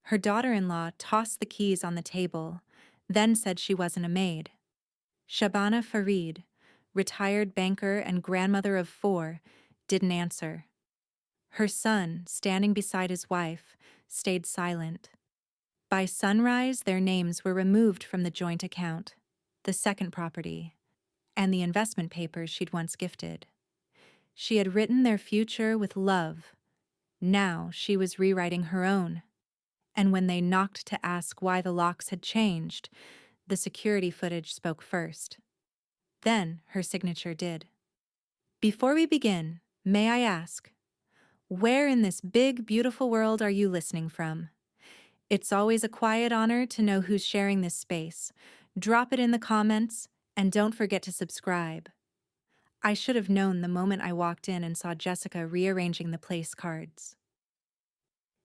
Her daughter-in-law tossed the keys on the table, then said she wasn't a maid. Shabana Farid, retired banker and grandmother of 4, didn't answer. Her son, standing beside his wife, stayed silent. By sunrise, their names were removed from the joint account, the second property, and the investment papers she'd once gifted. She had written their future with love. Now she was rewriting her own. And when they knocked to ask why the locks had changed, the security footage spoke first. Then her signature did. Before we begin, may I ask, where in this big, beautiful world are you listening from? It's always a quiet honor to know who's sharing this space. Drop it in the comments, and don't forget to subscribe. I should have known the moment I walked in and saw Jessica rearranging the place cards.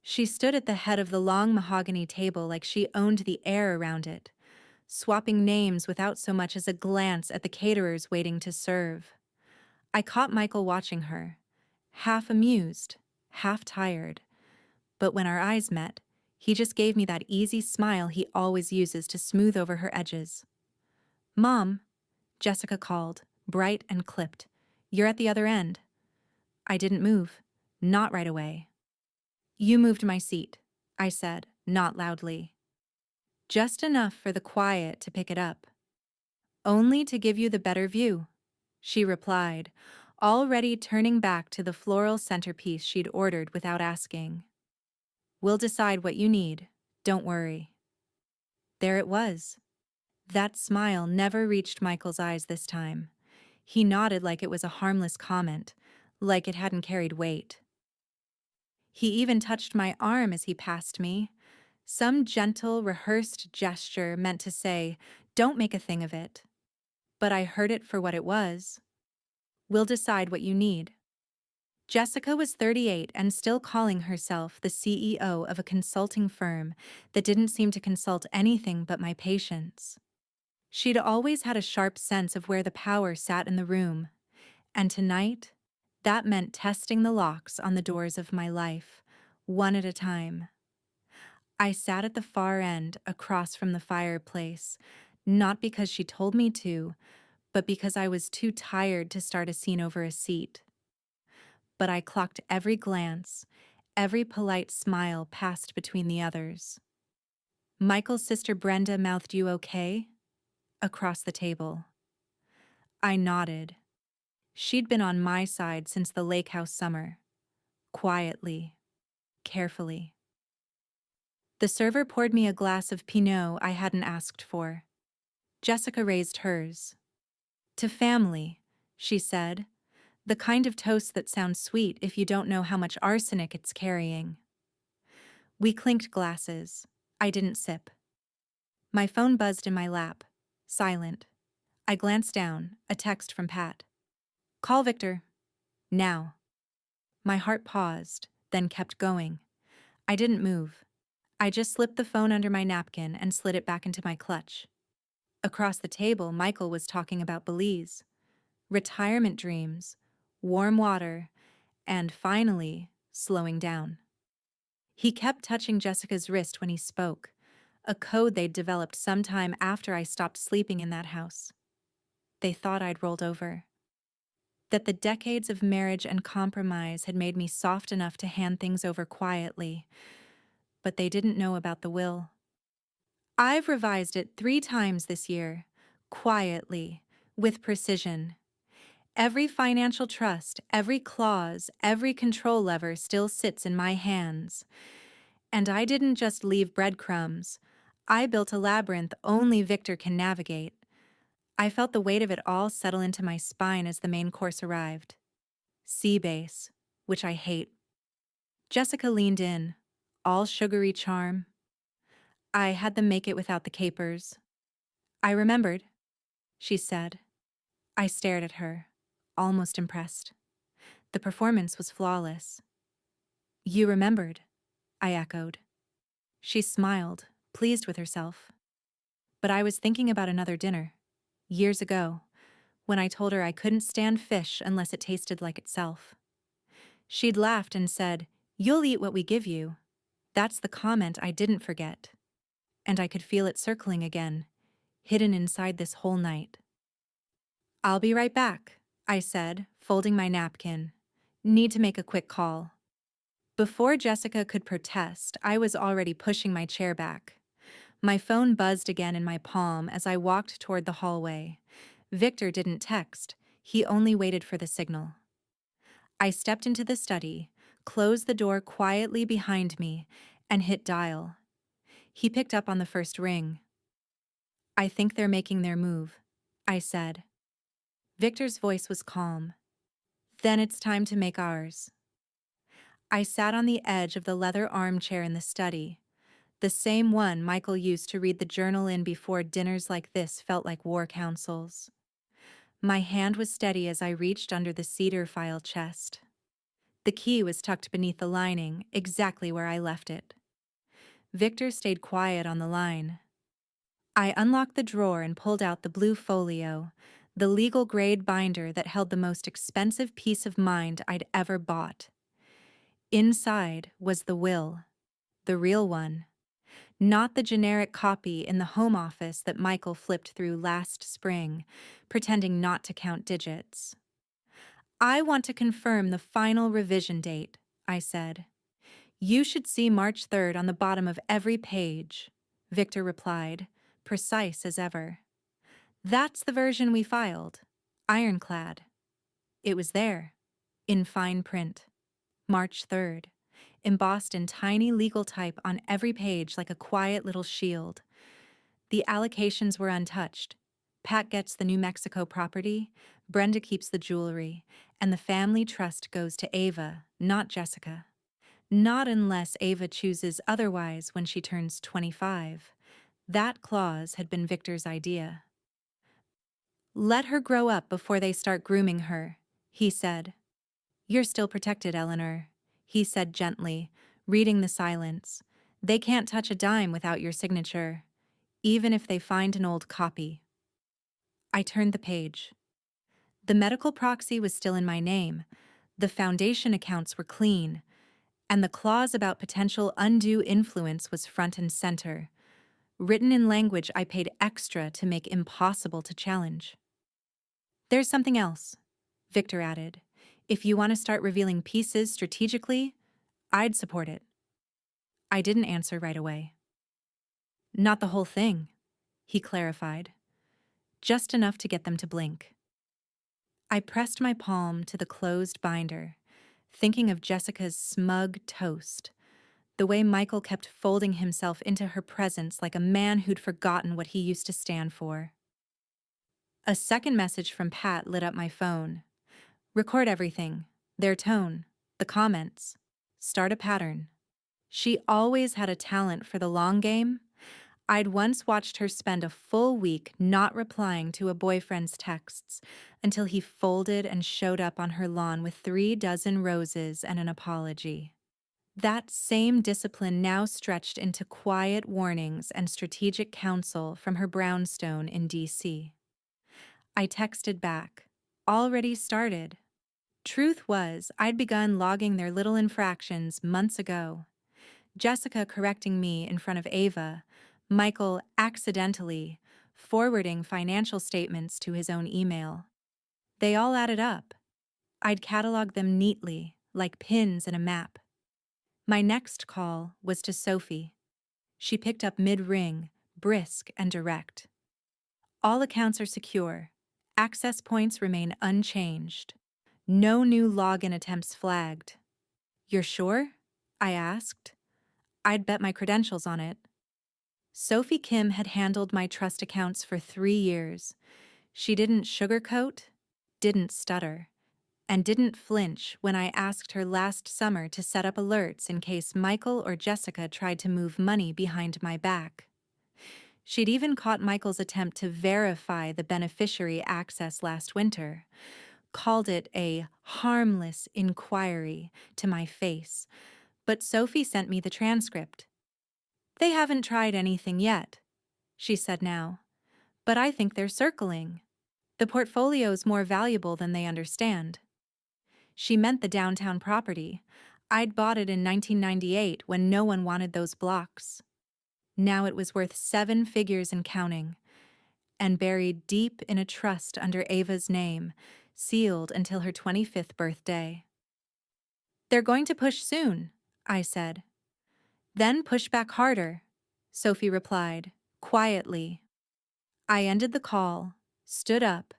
She stood at the head of the long mahogany table like she owned the air around it, swapping names without so much as a glance at the caterers waiting to serve. I caught Michael watching her, half amused, half tired. But when our eyes met, he just gave me that easy smile he always uses to smooth over her edges. "Mom," Jessica called, bright and clipped. "You're at the other end." I didn't move, not right away. "You moved my seat," I said, not loudly. Just enough for the quiet to pick it up. "Only to give you the better view," she replied, already turning back to the floral centerpiece she'd ordered without asking. "We'll decide what you need, don't worry." There it was. That smile never reached Michael's eyes this time. He nodded like it was a harmless comment, like it hadn't carried weight. He even touched my arm as he passed me, some gentle, rehearsed gesture meant to say, "Don't make a thing of it." But I heard it for what it was. "We'll decide what you need." Jessica was 38 and still calling herself the CEO of a consulting firm that didn't seem to consult anything but my patience. She'd always had a sharp sense of where the power sat in the room, and tonight, that meant testing the locks on the doors of my life, one at a time. I sat at the far end, across from the fireplace, not because she told me to, but because I was too tired to start a scene over a seat. But I clocked every glance, every polite smile passed between the others. Michael's sister Brenda mouthed, "You okay?" across the table. I nodded. She'd been on my side since the lake house summer. Quietly, carefully. The server poured me a glass of Pinot I hadn't asked for. Jessica raised hers. "To family," she said, the kind of toast that sounds sweet if you don't know how much arsenic it's carrying. We clinked glasses. I didn't sip. My phone buzzed in my lap. Silent. I glanced down, a text from Pat. "Call Victor. Now." My heart paused, then kept going. I didn't move. I just slipped the phone under my napkin and slid it back into my clutch. Across the table, Michael was talking about Belize. Retirement dreams, warm water, and finally, slowing down. He kept touching Jessica's wrist when he spoke, a code they'd developed sometime after I stopped sleeping in that house. They thought I'd rolled over. That the decades of marriage and compromise had made me soft enough to hand things over quietly, but they didn't know about the will. I've revised it 3 times this year, quietly, with precision. Every financial trust, every clause, every control lever still sits in my hands. And I didn't just leave breadcrumbs. I built a labyrinth only Victor can navigate. I felt the weight of it all settle into my spine as the main course arrived. Sea base, which I hate. Jessica leaned in, all sugary charm. I had them make it without the capers. "I remembered," she said. I stared at her, almost impressed. The performance was flawless. "You remembered," I echoed. She smiled, pleased with herself. But I was thinking about another dinner, years ago, when I told her I couldn't stand fish unless it tasted like itself. She'd laughed and said, "You'll eat what we give you." That's the comment I didn't forget. And I could feel it circling again, hidden inside this whole night. "I'll be right back," I said, folding my napkin. "Need to make a quick call." Before Jessica could protest, I was already pushing my chair back. My phone buzzed again in my palm as I walked toward the hallway. Victor didn't text, he only waited for the signal. I stepped into the study, closed the door quietly behind me, and hit dial. He picked up on the first ring. "I think they're making their move," I said. Victor's voice was calm. "Then it's time to make ours." I sat on the edge of the leather armchair in the study. The same one Michael used to read the journal in before dinners like this felt like war councils. My hand was steady as I reached under the cedar file chest. The key was tucked beneath the lining, exactly where I left it. Victor stayed quiet on the line. I unlocked the drawer and pulled out the blue folio, the legal grade binder that held the most expensive peace of mind I'd ever bought. Inside was the will, the real one, not the generic copy in the home office that Michael flipped through last spring, pretending not to count digits. "I want to confirm the final revision date," I said. "You should see March 3rd on the bottom of every page," Victor replied, precise as ever. "That's the version we filed. Ironclad." It was there, in fine print. March 3rd, embossed in tiny legal type on every page like a quiet little shield. The allocations were untouched. Pat gets the New Mexico property, Brenda keeps the jewelry, and the family trust goes to Ava, not Jessica. Not unless Ava chooses otherwise when she turns 25. That clause had been Victor's idea. "Let her grow up before they start grooming her," he said. "You're still protected, Eleanor," he said gently, reading the silence. "They can't touch a dime without your signature, even if they find an old copy." I turned the page. The medical proxy was still in my name, the foundation accounts were clean, and the clause about potential undue influence was front and center, written in language I paid extra to make impossible to challenge. "There's something else," Victor added. "If you want to start revealing pieces strategically, I'd support it." I didn't answer right away. "Not the whole thing," he clarified. "Just enough to get them to blink." I pressed my palm to the closed binder, thinking of Jessica's smug toast, the way Michael kept folding himself into her presence like a man who'd forgotten what he used to stand for. A second message from Pat lit up my phone. "Record everything, their tone, the comments. Start a pattern." She always had a talent for the long game. I'd once watched her spend a full week not replying to a boyfriend's texts until he folded and showed up on her lawn with 36 roses and an apology. That same discipline now stretched into quiet warnings and strategic counsel from her brownstone in D.C. I texted back, "Already started." Truth was, I'd begun logging their little infractions months ago. Jessica correcting me in front of Ava, Michael accidentally forwarding financial statements to his own email. They all added up. I'd cataloged them neatly, like pins in a map. My next call was to Sophie. She picked up mid-ring, brisk and direct. "All accounts are secure. Access points remain unchanged. No new login attempts flagged." "You're sure?" I asked. I'd bet my credentials on it. Sophie Kim had handled my trust accounts for 3 years. She didn't sugarcoat, didn't stutter, and didn't flinch when I asked her last summer to set up alerts in case Michael or Jessica tried to move money behind my back. She'd even caught Michael's attempt to verify the beneficiary access last winter, called it a harmless inquiry to my face, but Sophie sent me the transcript. "They haven't tried anything yet," she said now, "but I think they're circling. The portfolio's more valuable than they understand." She meant the downtown property. I'd bought it in 1998 when no one wanted those blocks. Now it was worth 7 figures and counting, and buried deep in a trust under Ava's name, sealed until her 25th birthday. "They're going to push soon," I said. "Then push back harder," Sophie replied, quietly. I ended the call, stood up,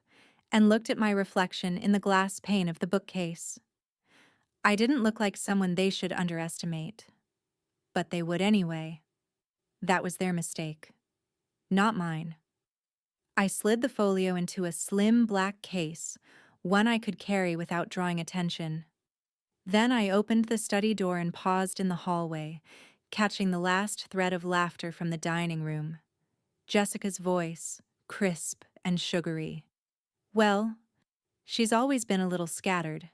and looked at my reflection in the glass pane of the bookcase. I didn't look like someone they should underestimate, but they would anyway. That was their mistake, not mine. I slid the folio into a slim black case, one I could carry without drawing attention. Then I opened the study door and paused in the hallway, catching the last thread of laughter from the dining room. Jessica's voice, crisp and sugary. "Well, she's always been a little scattered,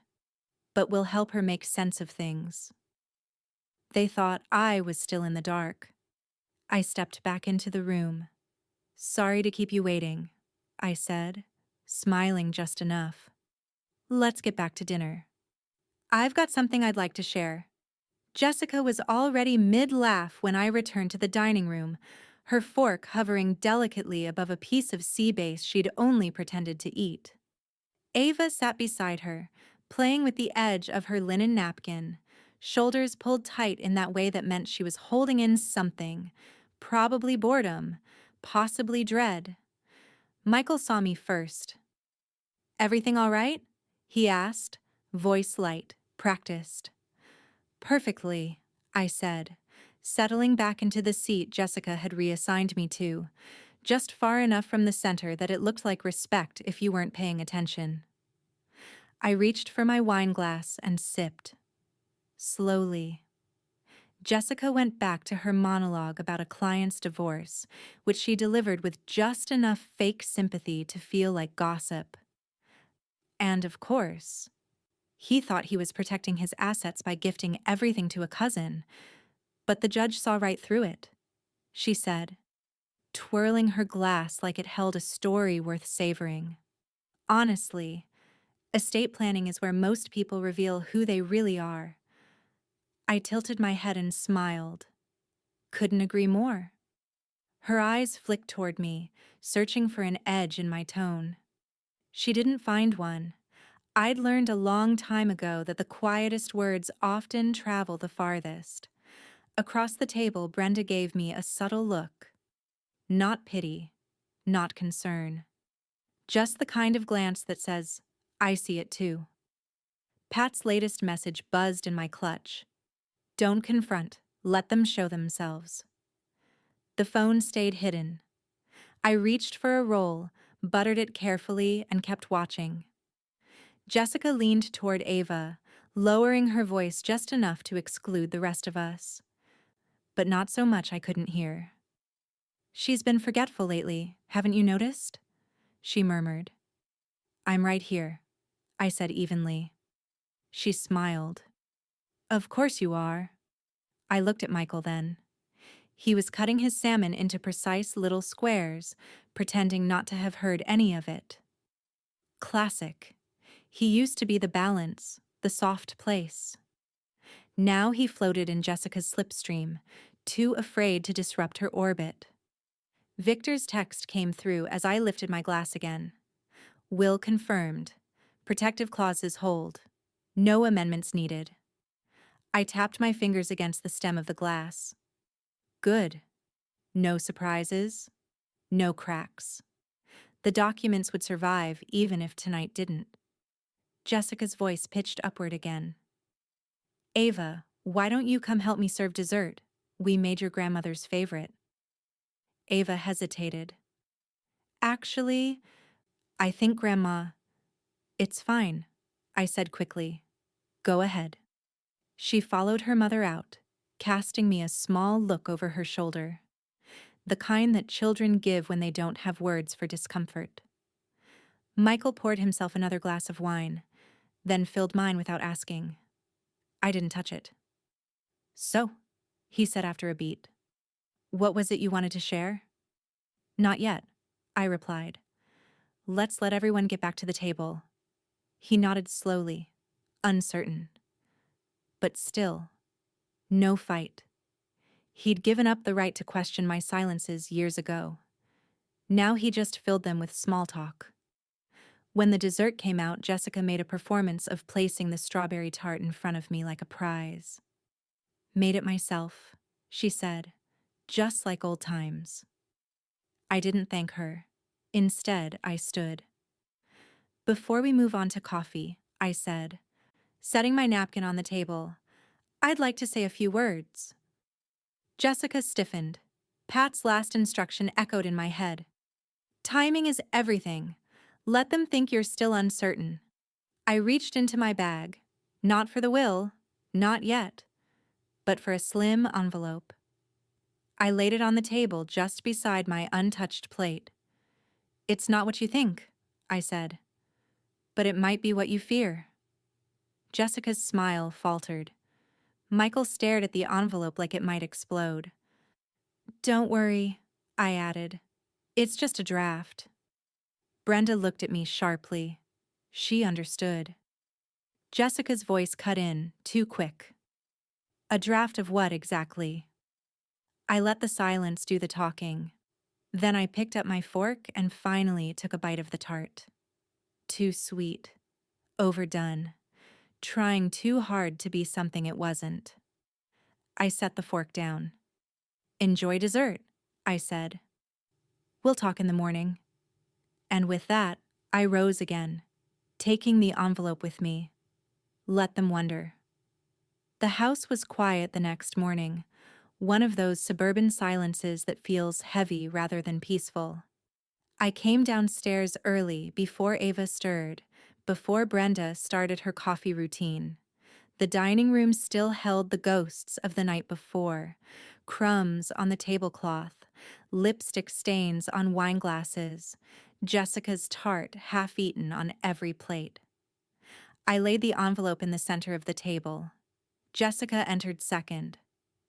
but we'll help her make sense of things." They thought I was still in the dark. I stepped back into the room. "Sorry to keep you waiting," I said, smiling just enough. "Let's get back to dinner. I've got something I'd like to share." Jessica was already mid-laugh when I returned to the dining room, her fork hovering delicately above a piece of sea bass she'd only pretended to eat. Ava sat beside her, playing with the edge of her linen napkin, shoulders pulled tight in that way that meant she was holding in something, probably boredom, possibly dread. Michael saw me first. "Everything all right?" he asked, voice light, practiced. "Perfectly," I said, settling back into the seat Jessica had reassigned me to, just far enough from the center that it looked like respect if you weren't paying attention. I reached for my wine glass and sipped. Slowly. Jessica went back to her monologue about a client's divorce, which she delivered with just enough fake sympathy to feel like gossip. And of course, he thought he was protecting his assets by gifting everything to a cousin, but the judge saw right through it, she said, twirling her glass like it held a story worth savoring. "Honestly, estate planning is where most people reveal who they really are." I tilted my head and smiled. Couldn't agree more. Her eyes flicked toward me, searching for an edge in my tone. She didn't find one. I'd learned a long time ago that the quietest words often travel the farthest. Across the table, Brenda gave me a subtle look. Not pity, not concern. Just the kind of glance that says, "I see it too." Pat's latest message buzzed in my clutch. "Don't confront, let them show themselves." The phone stayed hidden. I reached for a roll, buttered it carefully, and kept watching. Jessica leaned toward Ava, lowering her voice just enough to exclude the rest of us. But not so much I couldn't hear. "She's been forgetful lately, haven't you noticed?" she murmured. "I'm right here," I said evenly. She smiled. "Of course you are." I looked at Michael then. He was cutting his salmon into precise little squares, pretending not to have heard any of it. Classic. He used to be the balance, the soft place. Now he floated in Jessica's slipstream, too afraid to disrupt her orbit. Victor's text came through as I lifted my glass again. "Will confirmed. Protective clauses hold. No amendments needed." I tapped my fingers against the stem of the glass. Good. No surprises. No cracks. The documents would survive even if tonight didn't. Jessica's voice pitched upward again. "Ava, why don't you come help me serve dessert? We made your grandmother's favorite." Ava hesitated. "Actually, I think Grandma—" "It's fine," I said quickly. "Go ahead." She followed her mother out, casting me a small look over her shoulder. The kind that children give when they don't have words for discomfort. Michael poured himself another glass of wine, then filled mine without asking. I didn't touch it. "So," he said after a beat, "what was it you wanted to share?" "Not yet," I replied. "Let's let everyone get back to the table." He nodded slowly, uncertain. But still, no fight. He'd given up the right to question my silences years ago. Now he just filled them with small talk. When the dessert came out, Jessica made a performance of placing the strawberry tart in front of me like a prize. "Made it myself," she said, just like old times. I didn't thank her. Instead, I stood. "Before we move on to coffee," I said, setting my napkin on the table, "I'd like to say a few words." Jessica stiffened. Pat's last instruction echoed in my head. "Timing is everything. Let them think you're still uncertain." I reached into my bag. Not for the will, not yet, but for a slim envelope. I laid it on the table just beside my untouched plate. "It's not what you think," I said, "but it might be what you fear." Jessica's smile faltered. Michael stared at the envelope like it might explode. "Don't worry," I added. "It's just a draft." Brenda looked at me sharply. She understood. Jessica's voice cut in, too quick. "A draft of what exactly?" I let the silence do the talking. Then I picked up my fork and finally took a bite of the tart. Too sweet. Overdone. Trying too hard to be something it wasn't. I set the fork down. "Enjoy dessert," I said. "We'll talk in the morning." And with that, I rose again, taking the envelope with me. Let them wonder. The house was quiet the next morning, one of those suburban silences that feels heavy rather than peaceful. I came downstairs early before Ava stirred, before Brenda started her coffee routine. The dining room still held the ghosts of the night before, crumbs on the tablecloth, lipstick stains on wine glasses, Jessica's tart half-eaten on every plate. I laid the envelope in the center of the table. Jessica entered second,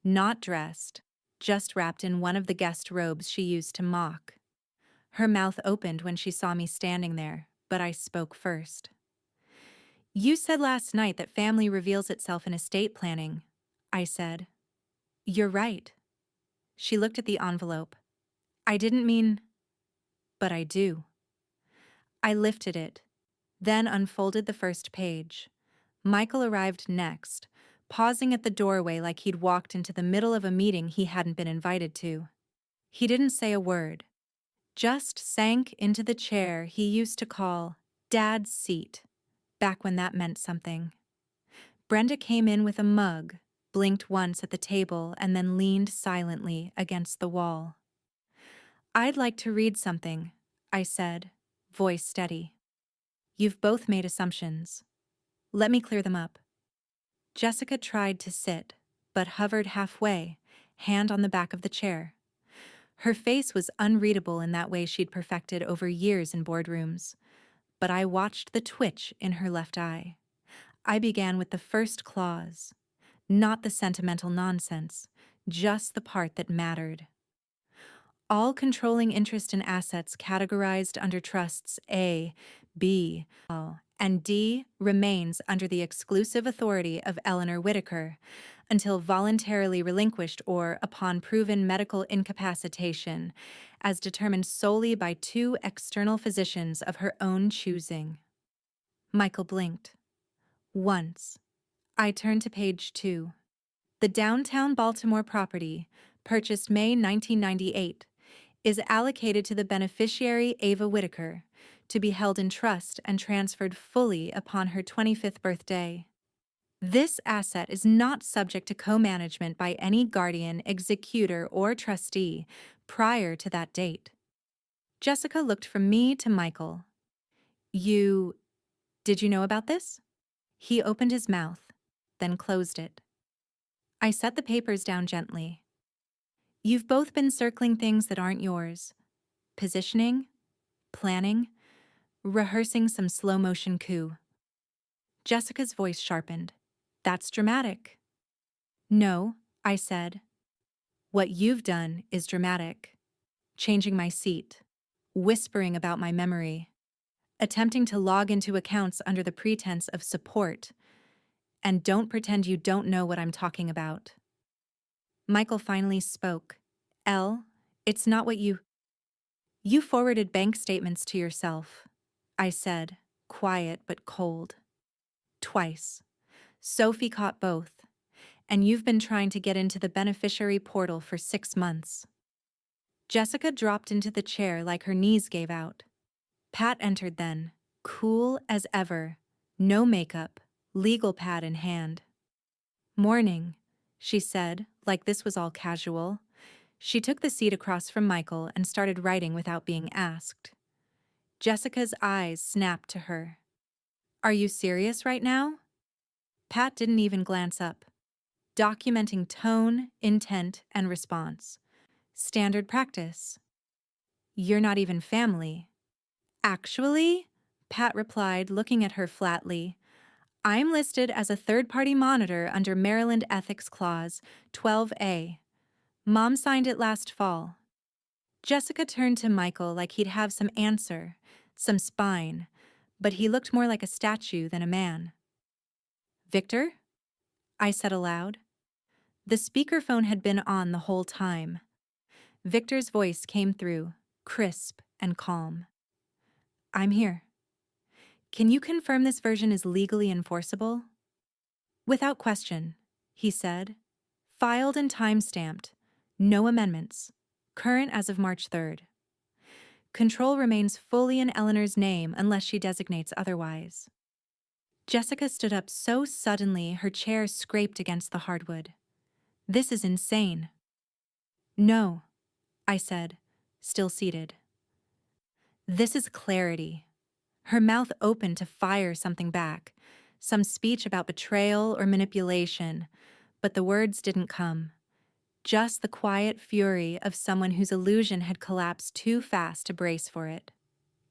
not dressed, just wrapped in one of the guest robes she used to mock. Her mouth opened when she saw me standing there, but I spoke first. "You said last night that family reveals itself in estate planning," I said. "You're right." She looked at the envelope. "I didn't mean—" "But I do." I lifted it, then unfolded the first page. Michael arrived next, pausing at the doorway like he'd walked into the middle of a meeting he hadn't been invited to. He didn't say a word, just sank into the chair he used to call Dad's seat, back when that meant something. Brenda came in with a mug, blinked once at the table, and then leaned silently against the wall. "I'd like to read something," I said, voice steady. "You've both made assumptions. Let me clear them up." Jessica tried to sit, but hovered halfway, hand on the back of the chair. Her face was unreadable in that way she'd perfected over years in boardrooms, but I watched the twitch in her left eye. I began with the first clause, not the sentimental nonsense, just the part that mattered. All controlling interest in assets categorized under trusts A, B, and D remains under the exclusive authority of Eleanor Whitaker until voluntarily relinquished or upon proven medical incapacitation, as determined solely by two external physicians of her own choosing. Michael blinked. Once. I turned to page 2. The downtown Baltimore property, purchased May 1998, is allocated to the beneficiary Ava Whitaker, to be held in trust and transferred fully upon her 25th birthday. This asset is not subject to co-management by any guardian, executor, or trustee prior to that date. Jessica looked from me to Michael. Did you know about this?" He opened his mouth, then closed it. I set the papers down gently. "You've both been circling things that aren't yours. Positioning, planning, rehearsing some slow-motion coup." Jessica's voice sharpened. "That's dramatic." "No," I said. "What you've done is dramatic. Changing my seat, whispering about my memory, attempting to log into accounts under the pretense of support, And don't pretend you don't know what I'm talking about. Michael finally spoke. Elle, it's not what You forwarded bank statements to yourself, I said, quiet but cold. Twice. Sophie caught both. And you've been trying to get into the beneficiary portal for 6 months. Jessica dropped into the chair like her knees gave out. Pat entered then, cool as ever, no makeup, legal pad in hand. Morning, she said, like this was all casual. She took the seat across from Michael and started writing without being asked. Jessica's eyes snapped to her. Are you serious right now? Pat didn't even glance up. Documenting tone, intent, and response. Standard practice. You're not even family. Actually, Pat replied, looking at her flatly, I'm listed as a third-party monitor under Maryland Ethics Clause 12A. Mom signed it last fall. Jessica turned to Michael like he'd have some answer, some spine, but he looked more like a statue than a man. Victor? I said aloud. The speakerphone had been on the whole time. Victor's voice came through, crisp and calm. I'm here. Can you confirm this version is legally enforceable? Without question, he said. Filed and time-stamped. No amendments. Current as of March 3rd. Control remains fully in Eleanor's name unless she designates otherwise. Jessica stood up so suddenly her chair scraped against the hardwood. This is insane. No, I said, still seated. This is clarity. Her mouth opened to fire something back, some speech about betrayal or manipulation, but the words didn't come. Just the quiet fury of someone whose illusion had collapsed too fast to brace for it.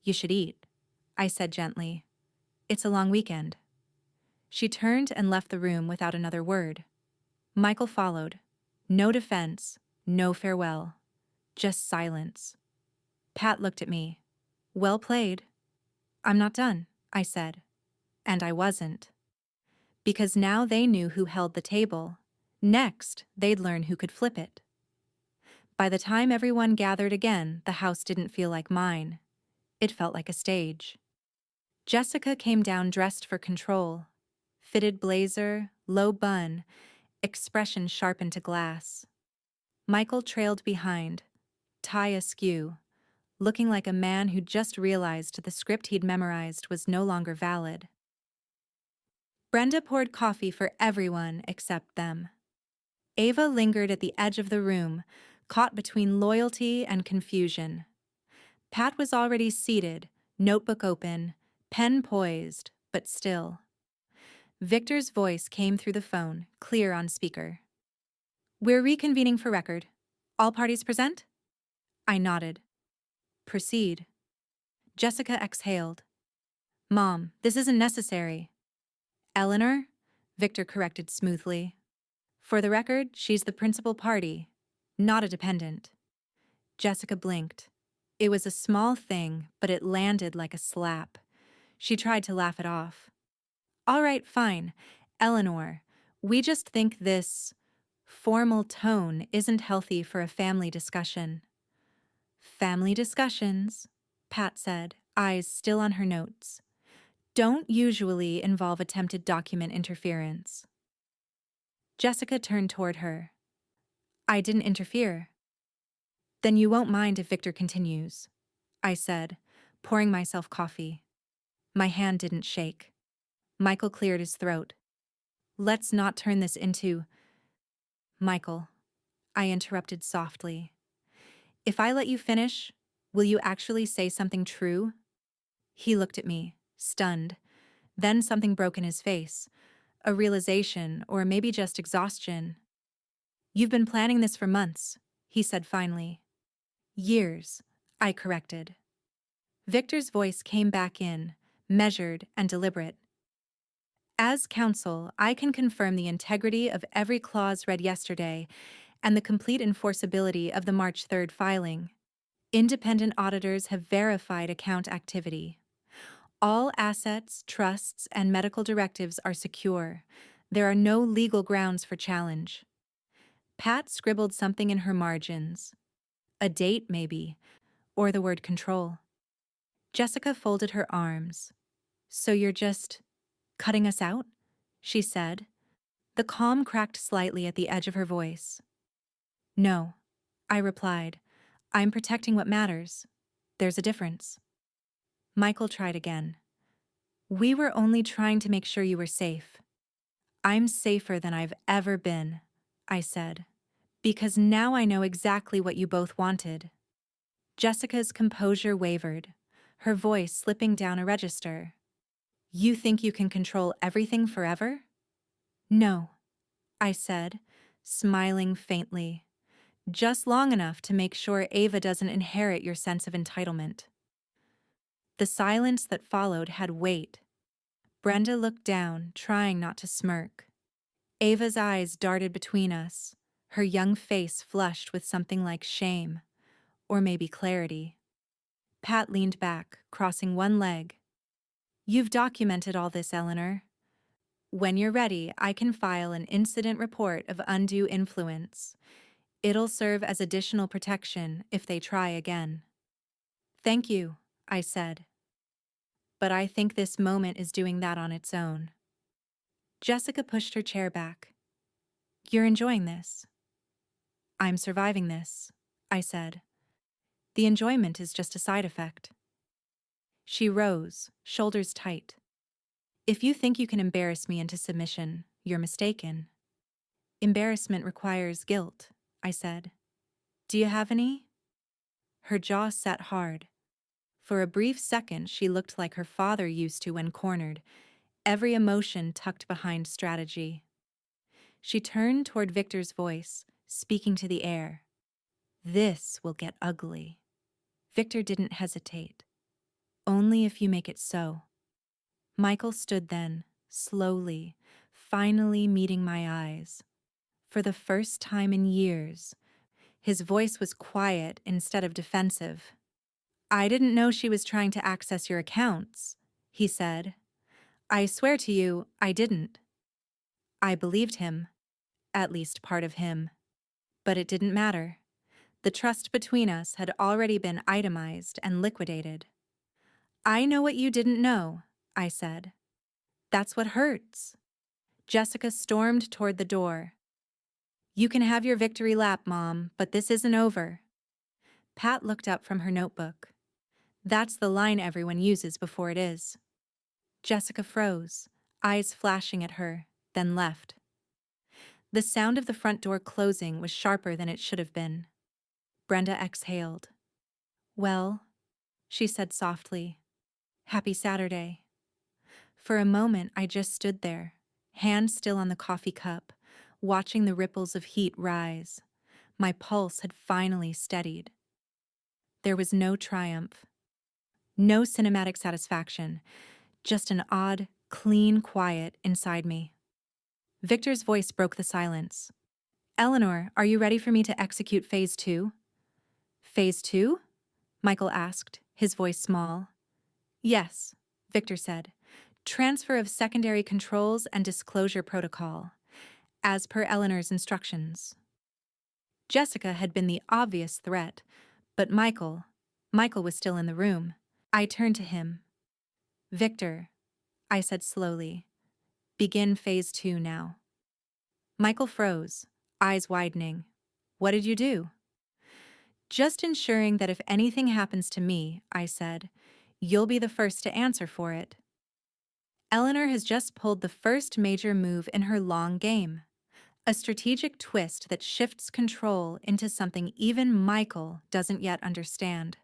You should eat, I said gently. It's a long weekend. She turned and left the room without another word. Michael followed. No defense, no farewell. Just silence. Pat looked at me. Well played. I'm not done, I said. And I wasn't. Because now they knew who held the table. Next, they'd learn who could flip it. By the time everyone gathered again, the house didn't feel like mine. It felt like a stage. Jessica came down dressed for control. Fitted blazer, low bun, expression sharpened to glass. Michael trailed behind, tie askew, looking like a man who just realized the script he'd memorized was no longer valid. Brenda poured coffee for everyone except them. Ava lingered at the edge of the room, caught between loyalty and confusion. Pat was already seated, notebook open, pen poised, but still. Victor's voice came through the phone, clear on speaker. We're reconvening for record. All parties present? I nodded. Proceed. Jessica exhaled. Mom, this isn't necessary. Eleanor? Victor corrected smoothly. For the record, she's the principal party, not a dependent. Jessica blinked. It was a small thing, but it landed like a slap. She tried to laugh it off. All right, fine. Eleanor, we just think this formal tone isn't healthy for a family discussion. Family discussions, Pat said, eyes still on her notes, don't usually involve attempted document interference. Jessica turned toward her. I didn't interfere. Then you won't mind if Victor continues, I said, pouring myself coffee. My hand didn't shake. Michael cleared his throat. Let's not turn this into... Michael, I interrupted softly. If I let you finish, will you actually say something true? He looked at me, stunned. Then something broke in his face. A realization, or maybe just exhaustion. You've been planning this for months, he said finally. Years, I corrected. Victor's voice came back in, measured and deliberate. As counsel, I can confirm the integrity of every clause read yesterday and the complete enforceability of the March 3rd filing. Independent auditors have verified account activity. All assets, trusts, and medical directives are secure. There are no legal grounds for challenge. Pat scribbled something in her margins. A date, maybe, or the word control. Jessica folded her arms. So you're just cutting us out? She said. The calm cracked slightly at the edge of her voice. No, I replied. I'm protecting what matters. There's a difference. Michael tried again. We were only trying to make sure you were safe. I'm safer than I've ever been, I said, because now I know exactly what you both wanted. Jessica's composure wavered, her voice slipping down a register. You think you can control everything forever? No, I said, smiling faintly. Just long enough to make sure Ava doesn't inherit your sense of entitlement. The silence that followed had weight. Brenda looked down, trying not to smirk. Ava's eyes darted between us, her young face flushed with something like shame, or maybe clarity. Pat leaned back, crossing one leg. You've documented all this, Eleanor. When you're ready, I can file an incident report of undue influence. It'll serve as additional protection if they try again. Thank you, I said. But I think this moment is doing that on its own. Jessica pushed her chair back. You're enjoying this. I'm surviving this, I said. The enjoyment is just a side effect. She rose, shoulders tight. If you think you can embarrass me into submission, you're mistaken. Embarrassment requires guilt, I said. Do you have any? Her jaw set hard. For a brief second, she looked like her father used to when cornered, every emotion tucked behind strategy. She turned toward Victor's voice, speaking to the air. This will get ugly. Victor didn't hesitate. Only if you make it so. Michael stood then, slowly, finally meeting my eyes. For the first time in years, his voice was quiet instead of defensive. I didn't know she was trying to access your accounts, he said. I swear to you, I didn't. I believed him, at least part of him. But it didn't matter. The trust between us had already been itemized and liquidated. I know what you didn't know, I said. That's what hurts. Jessica stormed toward the door. You can have your victory lap, Mom, but this isn't over. Pat looked up from her notebook. That's the line everyone uses before it is. Jessica froze, eyes flashing at her, then left. The sound of the front door closing was sharper than it should have been. Brenda exhaled. Well, she said softly, happy Saturday. For a moment, I just stood there, hand still on the coffee cup, watching the ripples of heat rise. My pulse had finally steadied. There was no triumph, no cinematic satisfaction, just an odd, clean quiet inside me. Victor's voice broke the silence. Eleanor, are you ready for me to execute Phase 2? Phase 2? Michael asked, his voice small. Yes, Victor said. Transfer of secondary controls and disclosure protocol, as per Eleanor's instructions. Jessica had been the obvious threat, but Michael was still in the room. I turned to him. Victor, I said slowly, begin Phase 2 now. Michael froze, eyes widening. What did you do? Just ensuring that if anything happens to me, I said, you'll be the first to answer for it. Eleanor has just pulled the first major move in her long game. A strategic twist that shifts control into something even Michael doesn't yet understand.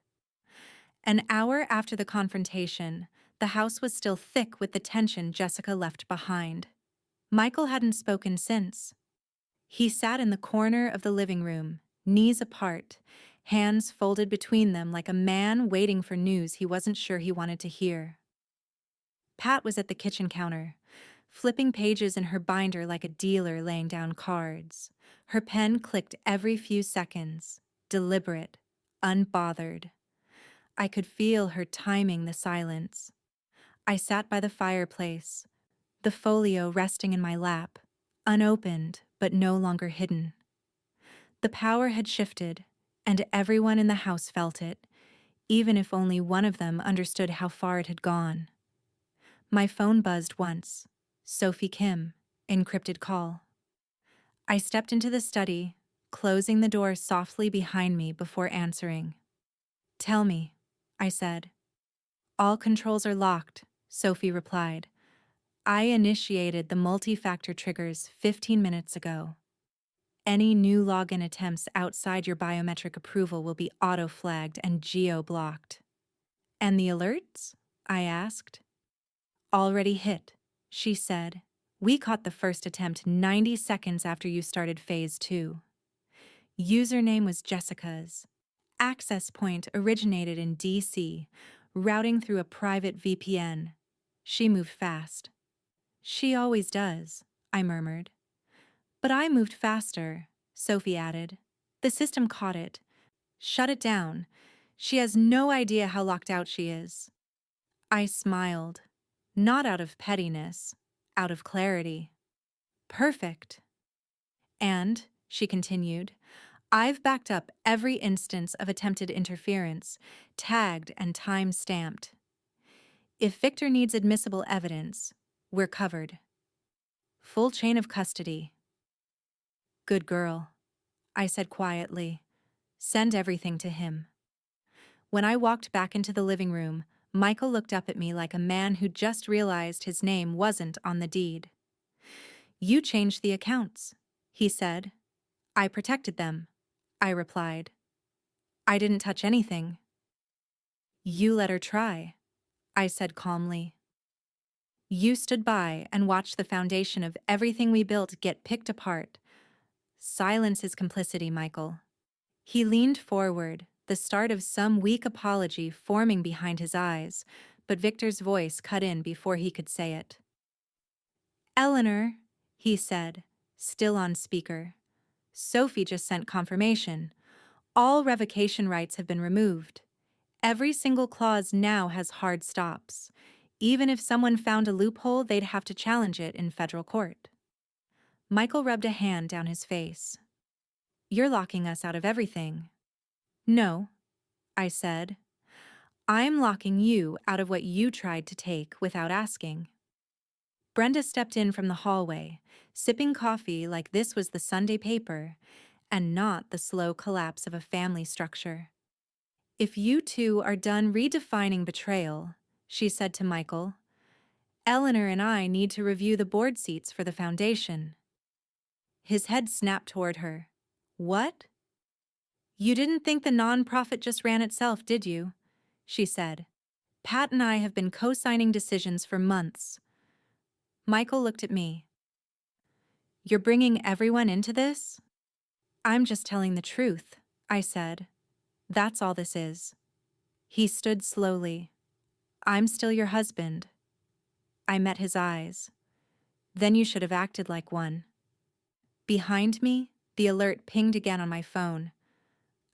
An hour after the confrontation, the house was still thick with the tension Jessica left behind. Michael hadn't spoken since. He sat in the corner of the living room, knees apart, hands folded between them like a man waiting for news he wasn't sure he wanted to hear. Pat was at the kitchen counter, flipping pages in her binder like a dealer laying down cards. Her pen clicked every few seconds, deliberate, unbothered. I could feel her timing the silence. I sat by the fireplace, the folio resting in my lap, unopened but no longer hidden. The power had shifted, and everyone in the house felt it, even if only one of them understood how far it had gone. My phone buzzed once. Sophie Kim, encrypted call. I stepped into the study, closing the door softly behind me before answering. "Tell me," I said. "All controls are locked," Sophie replied. "I initiated the multi-factor triggers 15 minutes ago. Any new login attempts outside your biometric approval will be auto-flagged and geo-blocked." "And the alerts?" I asked. "Already hit," she said. "We caught the first attempt 90 seconds after you started phase 2. Username was Jessica's. Access point originated in DC, routing through a private VPN. She moved fast." "She always does," I murmured. "But I moved faster," Sophie added. "The system caught it. Shut it down. She has no idea how locked out she is." I smiled. Not out of pettiness, out of clarity. "Perfect." "And," she continued, "I've backed up every instance of attempted interference, tagged and time-stamped. If Victor needs admissible evidence, we're covered. Full chain of custody." "Good girl," I said quietly. "Send everything to him." When I walked back into the living room, Michael looked up at me like a man who just realized his name wasn't on the deed. "You changed the accounts," he said. "I protected them," I replied. "I didn't touch anything." "You let her try," I said calmly. "You stood by and watched the foundation of everything we built get picked apart. Silence is complicity, Michael." He leaned forward, the start of some weak apology forming behind his eyes, but Victor's voice cut in before he could say it. "Eleanor," he said, still on speaker. "Sophie just sent confirmation. All revocation rights have been removed. Every single clause now has hard stops. Even if someone found a loophole, they'd have to challenge it in federal court." Michael rubbed a hand down his face. "You're locking us out of everything." "No," I said. "I'm locking you out of what you tried to take without asking." Brenda stepped in from the hallway, sipping coffee like this was the Sunday paper, and not the slow collapse of a family structure. "If you two are done redefining betrayal," she said to Michael, "Eleanor and I need to review the board seats for the foundation." His head snapped toward her. "What?" "You didn't think the nonprofit just ran itself, did you?" she said. "Pat and I have been co-signing decisions for months." Michael looked at me. "You're bringing everyone into this?" "I'm just telling the truth," I said. "That's all this is." He stood slowly. "I'm still your husband." I met his eyes. "Then you should have acted like one." Behind me, the alert pinged again on my phone.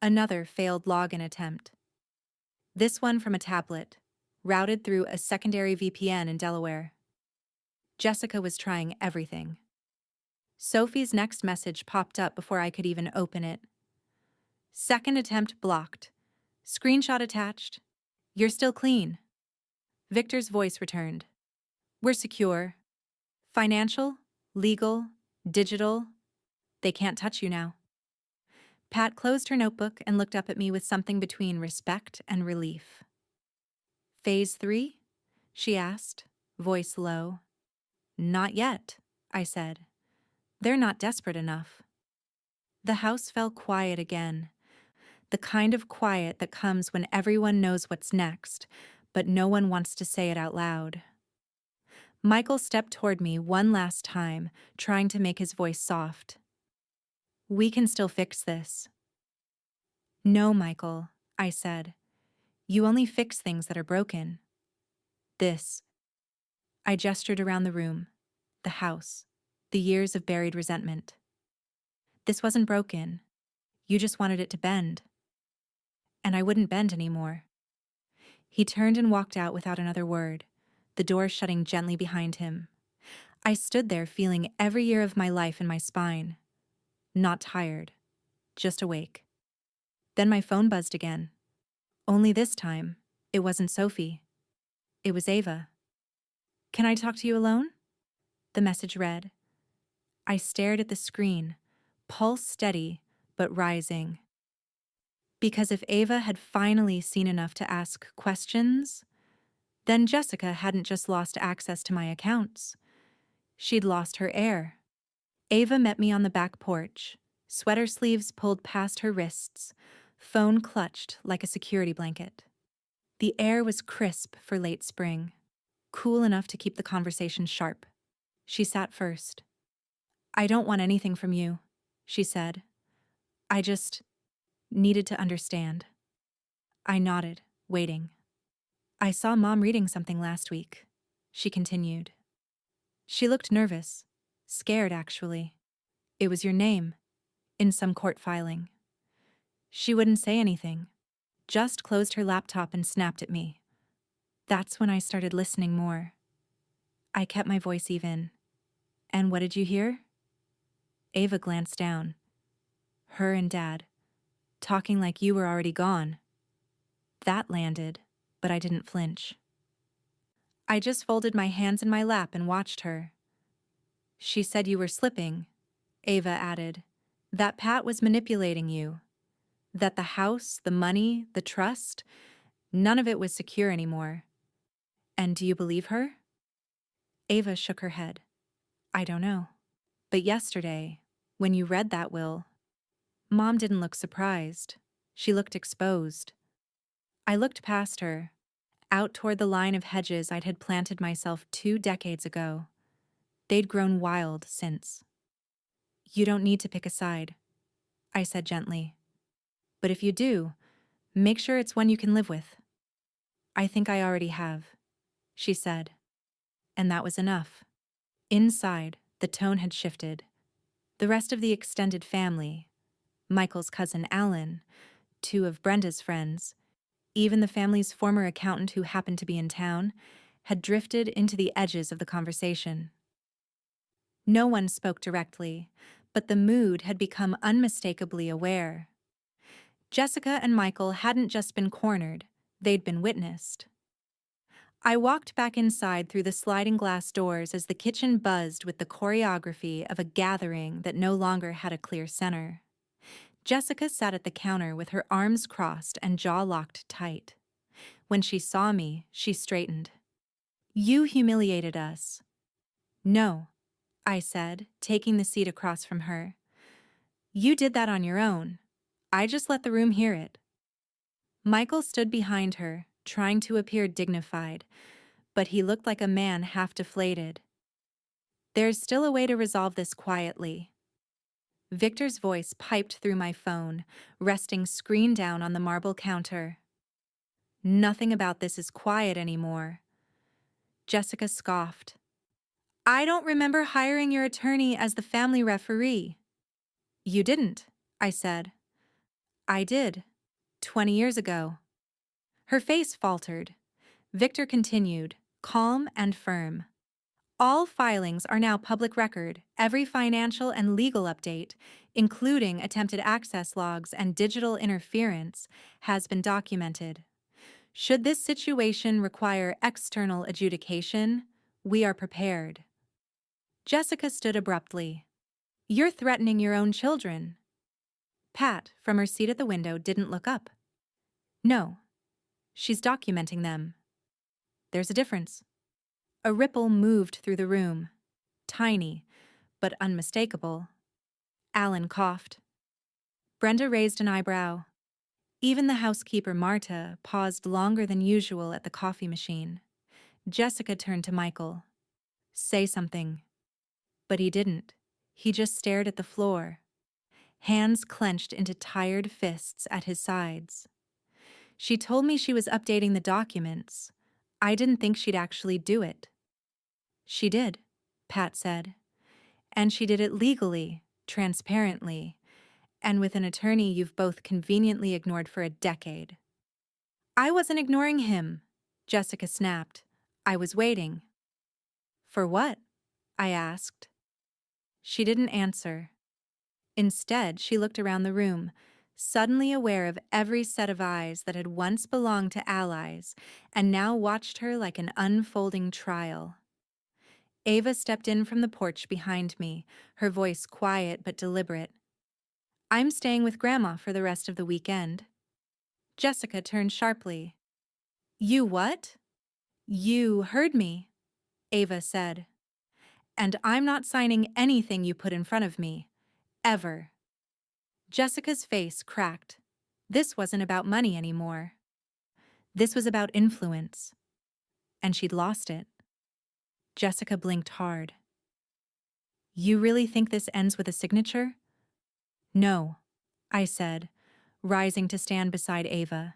Another failed login attempt. This one from a tablet, routed through a secondary VPN in Delaware. Jessica was trying everything. Sophie's next message popped up before I could even open it. "Second attempt blocked. Screenshot attached. You're still clean." Victor's voice returned. "We're secure. Financial, legal, digital. They can't touch you now." Pat closed her notebook and looked up at me with something between respect and relief. "Phase 3? She asked, voice low. "Not yet," I said. "They're not desperate enough." The house fell quiet again. The kind of quiet that comes when everyone knows what's next, but no one wants to say it out loud. Michael stepped toward me one last time, trying to make his voice soft. "We can still fix this." "No, Michael," I said. "You only fix things that are broken. This." I gestured around the room, the house, the years of buried resentment. "This wasn't broken. You just wanted it to bend. And I wouldn't bend anymore." He turned and walked out without another word, the door shutting gently behind him. I stood there feeling every year of my life in my spine. Not tired, just awake. Then my phone buzzed again. Only this time, it wasn't Sophie. It was Ava. "Can I talk to you alone?" The message read. I stared at the screen, pulse steady, but rising. Because if Ava had finally seen enough to ask questions, then Jessica hadn't just lost access to my accounts. She'd lost her air. Ava met me on the back porch, sweater sleeves pulled past her wrists, phone clutched like a security blanket. The air was crisp for late spring, cool enough to keep the conversation sharp. She sat first. "I don't want anything from you," she said. "I just needed to understand." I nodded, waiting. "I saw Mom reading something last week," she continued. She looked nervous, scared actually. "It was your name, in some court filing." She wouldn't say anything, just closed her laptop and snapped at me. That's when I started listening more. I kept my voice even. "And what did you hear?" Ava glanced down. "Her and Dad, talking like you were already gone." That landed, but I didn't flinch. I just folded my hands in my lap and watched her. "She said you were slipping," Ava added. "That Pat was manipulating you. That the house, the money, the trust, none of it was secure anymore." "And do you believe her?" Ava shook her head. "I don't know. But yesterday, when you read that will..." Mom didn't look surprised. She looked exposed. I looked past her, out toward the line of hedges I'd had planted myself 2 decades ago. They'd grown wild since. "You don't need to pick a side," I said gently. "But if you do, make sure it's one you can live with." "I think I already have," she said. And that was enough. Inside, the tone had shifted. The rest of the extended family, Michael's cousin Alan, 2 of Brenda's friends, even the family's former accountant who happened to be in town, had drifted into the edges of the conversation. No one spoke directly, but the mood had become unmistakably aware. Jessica and Michael hadn't just been cornered, they'd been witnessed. I walked back inside through the sliding glass doors as the kitchen buzzed with the choreography of a gathering that no longer had a clear center. Jessica sat at the counter with her arms crossed and jaw locked tight. When she saw me, she straightened. "You humiliated us." "No," I said, taking the seat across from her. "You did that on your own. I just let the room hear it." Michael stood behind her, trying to appear dignified, but he looked like a man half deflated. "There's still a way to resolve this quietly." Victor's voice piped through my phone, resting screen down on the marble counter. "Nothing about this is quiet anymore." Jessica scoffed. "I don't remember hiring your attorney as the family referee." "You didn't," I said. "I did. 20 years ago." Her face faltered. Victor continued, calm and firm. "All filings are now public record. Every financial and legal update, including attempted access logs and digital interference, has been documented. Should this situation require external adjudication, we are prepared." Jessica stood abruptly. "You're threatening your own children." Pat, from her seat at the window, didn't look up. "No, she's documenting them." "There's a difference." A ripple moved through the room. Tiny, but unmistakable. Alan coughed. Brenda raised an eyebrow. Even the housekeeper, Marta, paused longer than usual at the coffee machine. Jessica turned to Michael. "Say something." But he didn't. He just stared at the floor, hands clenched into tired fists at his sides. "She told me she was updating the documents. I didn't think she'd actually do it." "She did," Pat said. "And she did it legally, transparently, and with an attorney you've both conveniently ignored for a decade." "I wasn't ignoring him," Jessica snapped. "I was waiting." "For what?" I asked. She didn't answer. Instead, she looked around the room, suddenly aware of every set of eyes that had once belonged to allies and now watched her like an unfolding trial. Ava stepped in from the porch behind me, her voice quiet but deliberate. "I'm staying with Grandma for the rest of the weekend." Jessica turned sharply. "You what?" "You heard me," Ava said. "And I'm not signing anything you put in front of me. Ever." Jessica's face cracked. This wasn't about money anymore. This was about influence. And she'd lost it. Jessica blinked hard. "You really think this ends with a signature?" "No," I said, rising to stand beside Ava.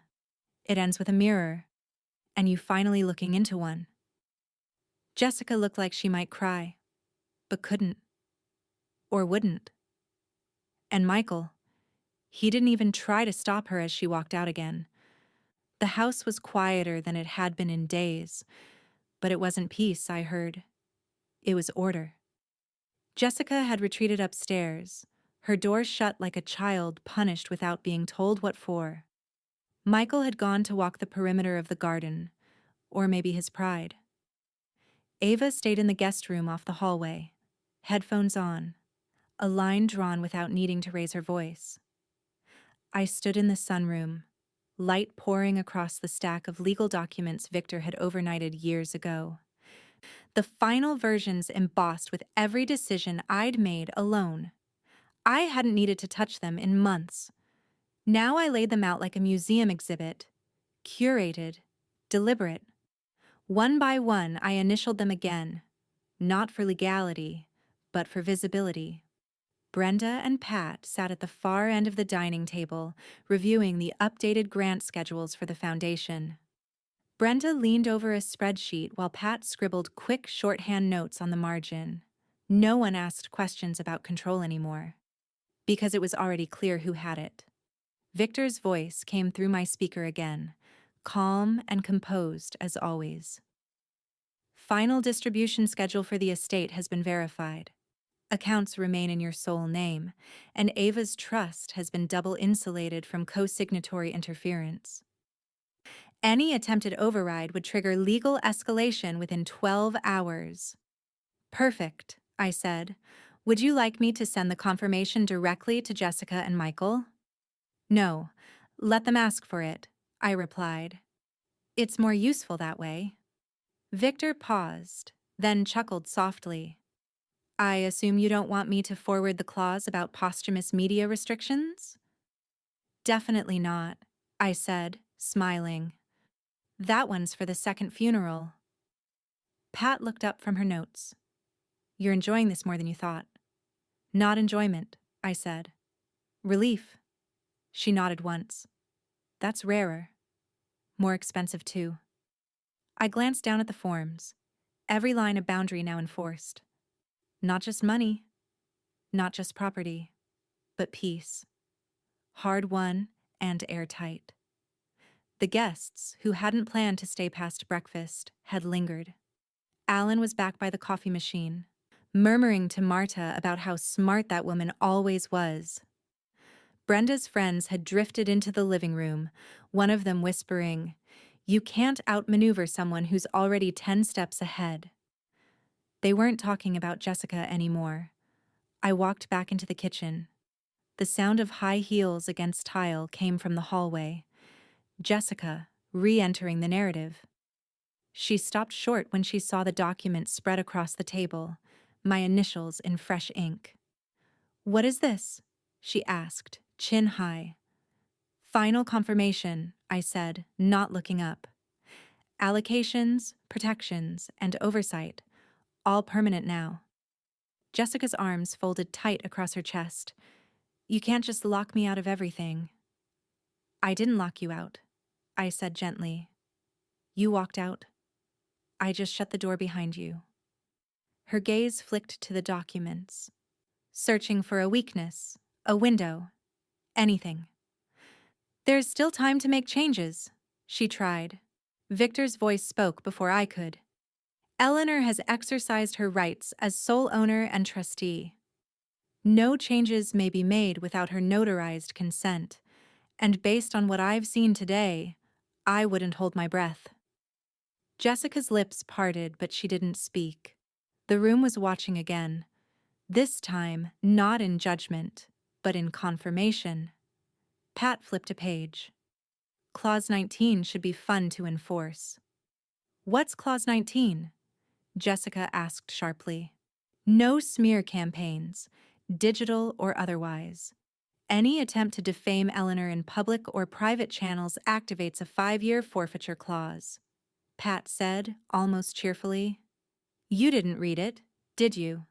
"It ends with a mirror, and you finally looking into one." Jessica looked like she might cry, but couldn't. Or wouldn't. And Michael, he didn't even try to stop her as she walked out again. The house was quieter than it had been in days, but it wasn't peace, I heard. It was order. Jessica had retreated upstairs, her door shut like a child punished without being told what for. Michael had gone to walk the perimeter of the garden, or maybe his pride. Ava stayed in the guest room off the hallway, headphones on, a line drawn without needing to raise her voice. I stood in the sunroom, light pouring across the stack of legal documents Victor had overnighted years ago. The final versions embossed with every decision I'd made alone. I hadn't needed to touch them in months. Now I laid them out like a museum exhibit, curated, deliberate. One by one, I initialed them again, not for legality, but for visibility. Brenda and Pat sat at the far end of the dining table, reviewing the updated grant schedules for the foundation. Brenda leaned over a spreadsheet while Pat scribbled quick shorthand notes on the margin. No one asked questions about control anymore, because it was already clear who had it. Victor's voice came through my speaker again, calm and composed as always. "Final distribution schedule for the estate has been verified. Accounts remain in your sole name, and Ava's trust has been double insulated from co-signatory interference. Any attempted override would trigger legal escalation within 12 hours. "Perfect," I said. "Would you like me to send the confirmation directly to Jessica and Michael?" "No, let them ask for it," I replied. "It's more useful that way." Victor paused, then chuckled softly. "I assume you don't want me to forward the clause about posthumous media restrictions?" "Definitely not," I said, smiling. "That one's for the second funeral." Pat looked up from her notes. "You're enjoying this more than you thought." "Not enjoyment," I said. "Relief." She nodded once. "That's rarer. More expensive, too." I glanced down at the forms, every line a boundary now enforced. Not just money, not just property, but peace. Hard-won and airtight. The guests, who hadn't planned to stay past breakfast, had lingered. Alan was back by the coffee machine, murmuring to Marta about how smart that woman always was. Brenda's friends had drifted into the living room, one of them whispering, "You can't outmaneuver someone who's already 10 steps ahead." They weren't talking about Jessica anymore. I walked back into the kitchen. The sound of high heels against tile came from the hallway. Jessica, re-entering the narrative. She stopped short when she saw the document spread across the table, my initials in fresh ink. "What is this?" she asked, chin high. "Final confirmation," I said, not looking up. "Allocations, protections, and oversight, all permanent now." Jessica's arms folded tight across her chest. "You can't just lock me out of everything." "I didn't lock you out," I said gently. "You walked out. I just shut the door behind you." Her gaze flicked to the documents, searching for a weakness, a window, anything. "There's still time to make changes," she tried. Victor's voice spoke before I could. Eleanor has exercised her rights as sole owner and trustee. No changes may be made without her notarized consent, and based on what I've seen today, I wouldn't hold my breath." Jessica's lips parted, but she didn't speak. The room was watching again, this time not in judgment, but in confirmation. Pat flipped a page. Clause 19 should be fun to enforce. "What's Clause 19? Jessica asked sharply. "No smear campaigns, digital or otherwise. Any attempt to defame Eleanor in public or private channels activates a 5-year forfeiture clause," Pat said, almost cheerfully. "You didn't read it, did you?"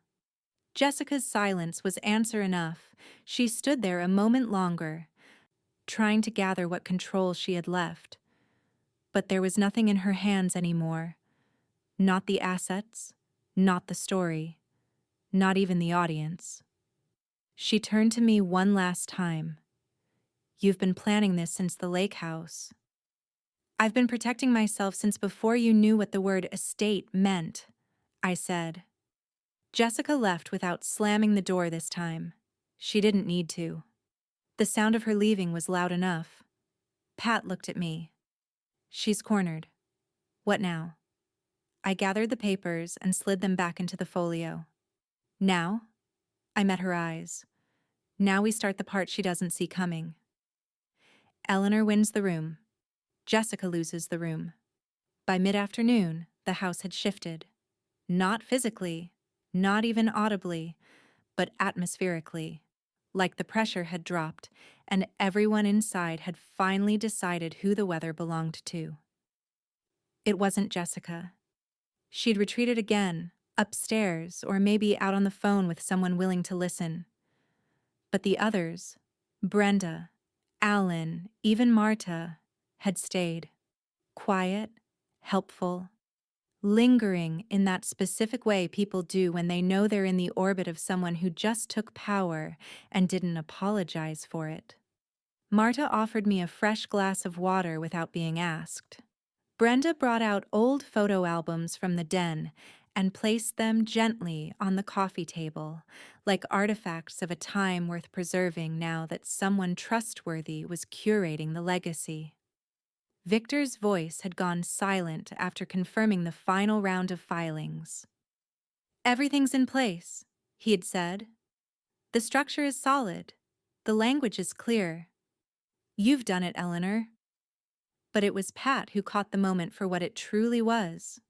Jessica's silence was answer enough. She stood there a moment longer, trying to gather what control she had left. But there was nothing in her hands anymore. Not the assets, not the story, not even the audience. She turned to me one last time. "You've been planning this since the lake house." "I've been protecting myself since before you knew what the word estate meant," I said. Jessica left without slamming the door this time. She didn't need to. The sound of her leaving was loud enough. Pat looked at me. "She's cornered. What now?" I gathered the papers and slid them back into the folio. "Now?" I met her eyes. "Now we start the part she doesn't see coming. Eleanor wins the room. Jessica loses the room." By mid-afternoon, the house had shifted. Not physically, not even audibly, but atmospherically. Like the pressure had dropped, and everyone inside had finally decided who the weather belonged to. It wasn't Jessica. She'd retreated again, upstairs, or maybe out on the phone with someone willing to listen. But the others, Brenda, Alan, even Marta, had stayed. Quiet, helpful, lingering in that specific way people do when they know they're in the orbit of someone who just took power and didn't apologize for it. Marta offered me a fresh glass of water without being asked. Brenda brought out old photo albums from the den and placed them gently on the coffee table, like artifacts of a time worth preserving now that someone trustworthy was curating the legacy. Victor's voice had gone silent after confirming the final round of filings. "Everything's in place," he had said. "The structure is solid. The language is clear. You've done it, Eleanor." But it was Pat who caught the moment for what it truly was.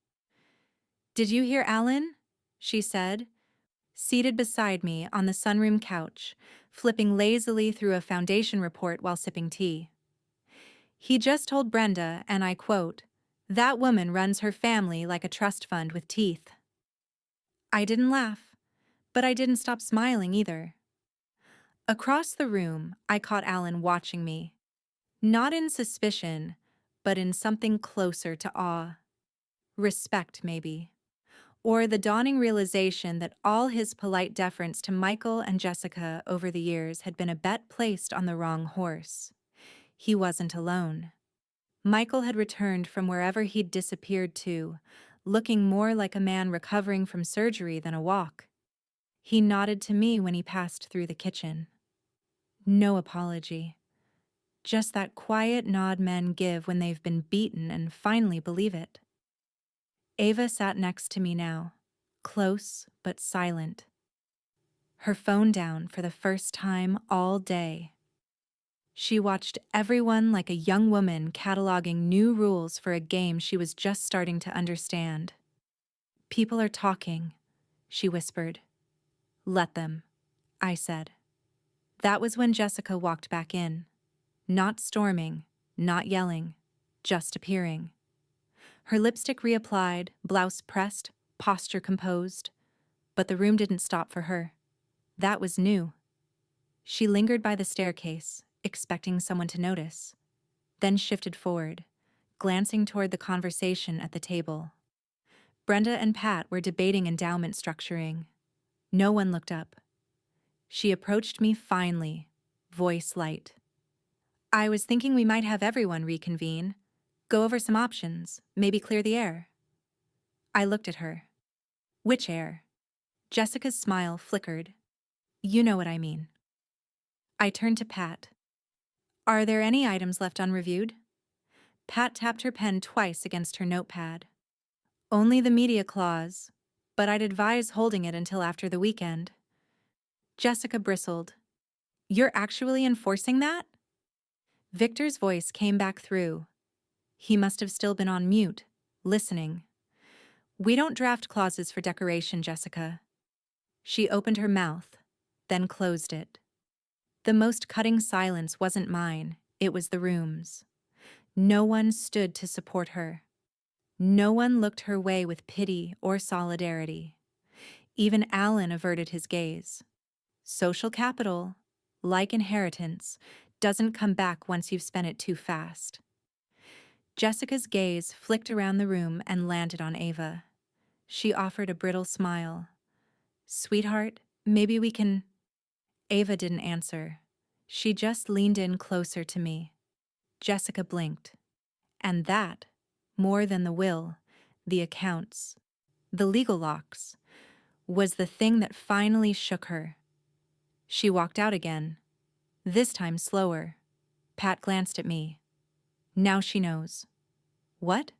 "Did you hear Alan?" she said, seated beside me on the sunroom couch, flipping lazily through a foundation report while sipping tea. "He just told Brenda, and I quote, 'That woman runs her family like a trust fund with teeth.'" I didn't laugh, but I didn't stop smiling either. Across the room, I caught Alan watching me. Not in suspicion, but in something closer to awe. Respect, maybe. Or the dawning realization that all his polite deference to Michael and Jessica over the years had been a bet placed on the wrong horse. He wasn't alone. Michael had returned from wherever he'd disappeared to, looking more like a man recovering from surgery than a walk. He nodded to me when he passed through the kitchen. No apology. Just that quiet nod men give when they've been beaten and finally believe it. Ava sat next to me now, close but silent. Her phone down for the first time all day. She watched everyone like a young woman cataloging new rules for a game she was just starting to understand. "People are talking," she whispered. "Let them," I said. That was when Jessica walked back in. Not storming, not yelling, just appearing. Her lipstick reapplied, blouse pressed, posture composed. But the room didn't stop for her. That was new. She lingered by the staircase, expecting someone to notice, then shifted forward, glancing toward the conversation at the table. Brenda and Pat were debating endowment structuring. No one looked up. She approached me finely, voice light. "I was thinking we might have everyone reconvene, go over some options, maybe clear the air." I looked at her. Which heir? Jessica's smile flickered. You know what I mean. I turned to Pat. Are there any items left unreviewed? Pat tapped her pen twice against her notepad. Only the media clause, but I'd advise holding it until after the weekend. Jessica bristled. You're actually enforcing that? Victor's voice came back through. He must have still been on mute, listening. We don't draft clauses for decoration, Jessica. She opened her mouth, then closed it. The most cutting silence wasn't mine, it was the room's. No one stood to support her. No one looked her way with pity or solidarity. Even Alan averted his gaze. Social capital, like inheritance, doesn't come back once you've spent it too fast. Jessica's gaze flicked around the room and landed on Ava. She offered a brittle smile. Sweetheart, maybe we can... Ava didn't answer. She just leaned in closer to me. Jessica blinked. And that, more than the will, the accounts, the legal locks, was the thing that finally shook her. She walked out again, this time slower. Pat glanced at me. Now she knows. What?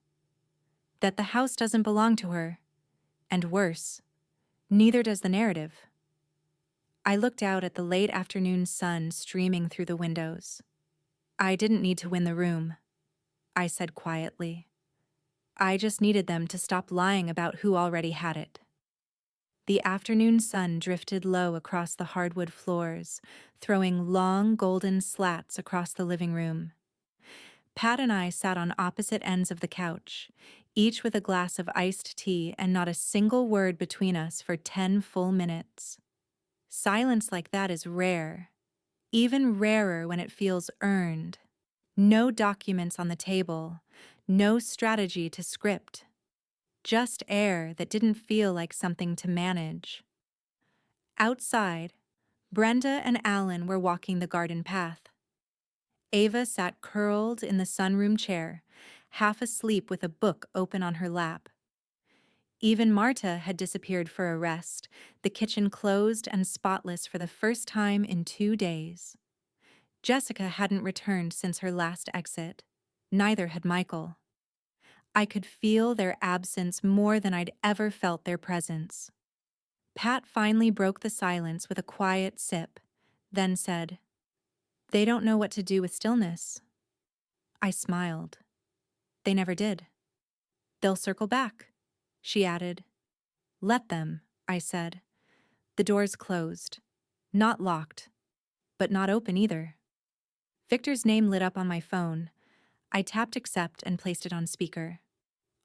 That the house doesn't belong to her. And worse, neither does the narrative. I looked out at the late afternoon sun streaming through the windows. I didn't need to win the room, I said quietly. I just needed them to stop lying about who already had it. The afternoon sun drifted low across the hardwood floors, throwing long golden slats across the living room. Pat and I sat on opposite ends of the couch, each with a glass of iced tea and not a single word between us for 10 full minutes. Silence like that is rare, even rarer when it feels earned. No documents on the table, no strategy to script. Just air that didn't feel like something to manage. Outside, Brenda and Alan were walking the garden path. Ava sat curled in the sunroom chair, half asleep with a book open on her lap. Even Marta had disappeared for a rest, the kitchen closed and spotless for the first time in 2 days. Jessica hadn't returned since her last exit. Neither had Michael. I could feel their absence more than I'd ever felt their presence. Pat finally broke the silence with a quiet sip, then said, They don't know what to do with stillness. I smiled. They never did. They'll circle back, she added. Let them, I said. The door's closed. Not locked, but not open either. Victor's name lit up on my phone. I tapped accept and placed it on speaker.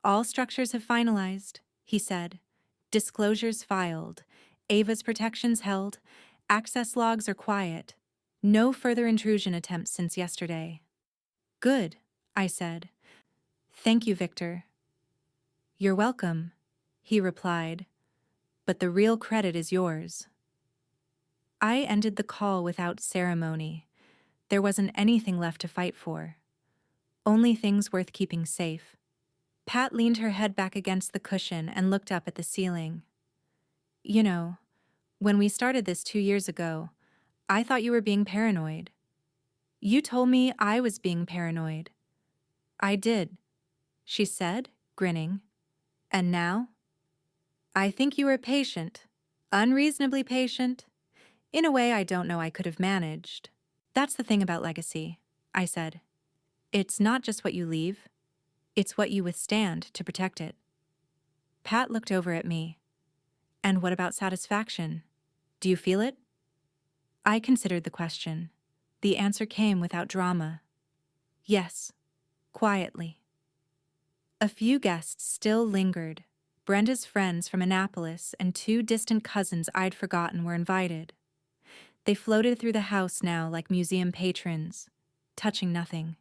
All structures have finalized, he said. Disclosures filed. Ava's protections held. Access logs are quiet. No further intrusion attempts since yesterday. Good, I said. Thank you, Victor. You're welcome, he replied. But the real credit is yours. I ended the call without ceremony. There wasn't anything left to fight for. Only things worth keeping safe. Pat leaned her head back against the cushion and looked up at the ceiling. You know, when we started this 2 years ago, I thought you were being paranoid. You told me I was being paranoid. I did, she said, grinning. And now? I think you were patient, unreasonably patient, in a way I don't know I could have managed. That's the thing about legacy, I said. It's not just what you leave, it's what you withstand to protect it. Pat looked over at me. And what about satisfaction? Do you feel it? I considered the question. The answer came without drama. Yes, quietly. A few guests still lingered. Brenda's friends from Annapolis and 2 distant cousins I'd forgotten were invited. They floated through the house now like museum patrons, touching nothing,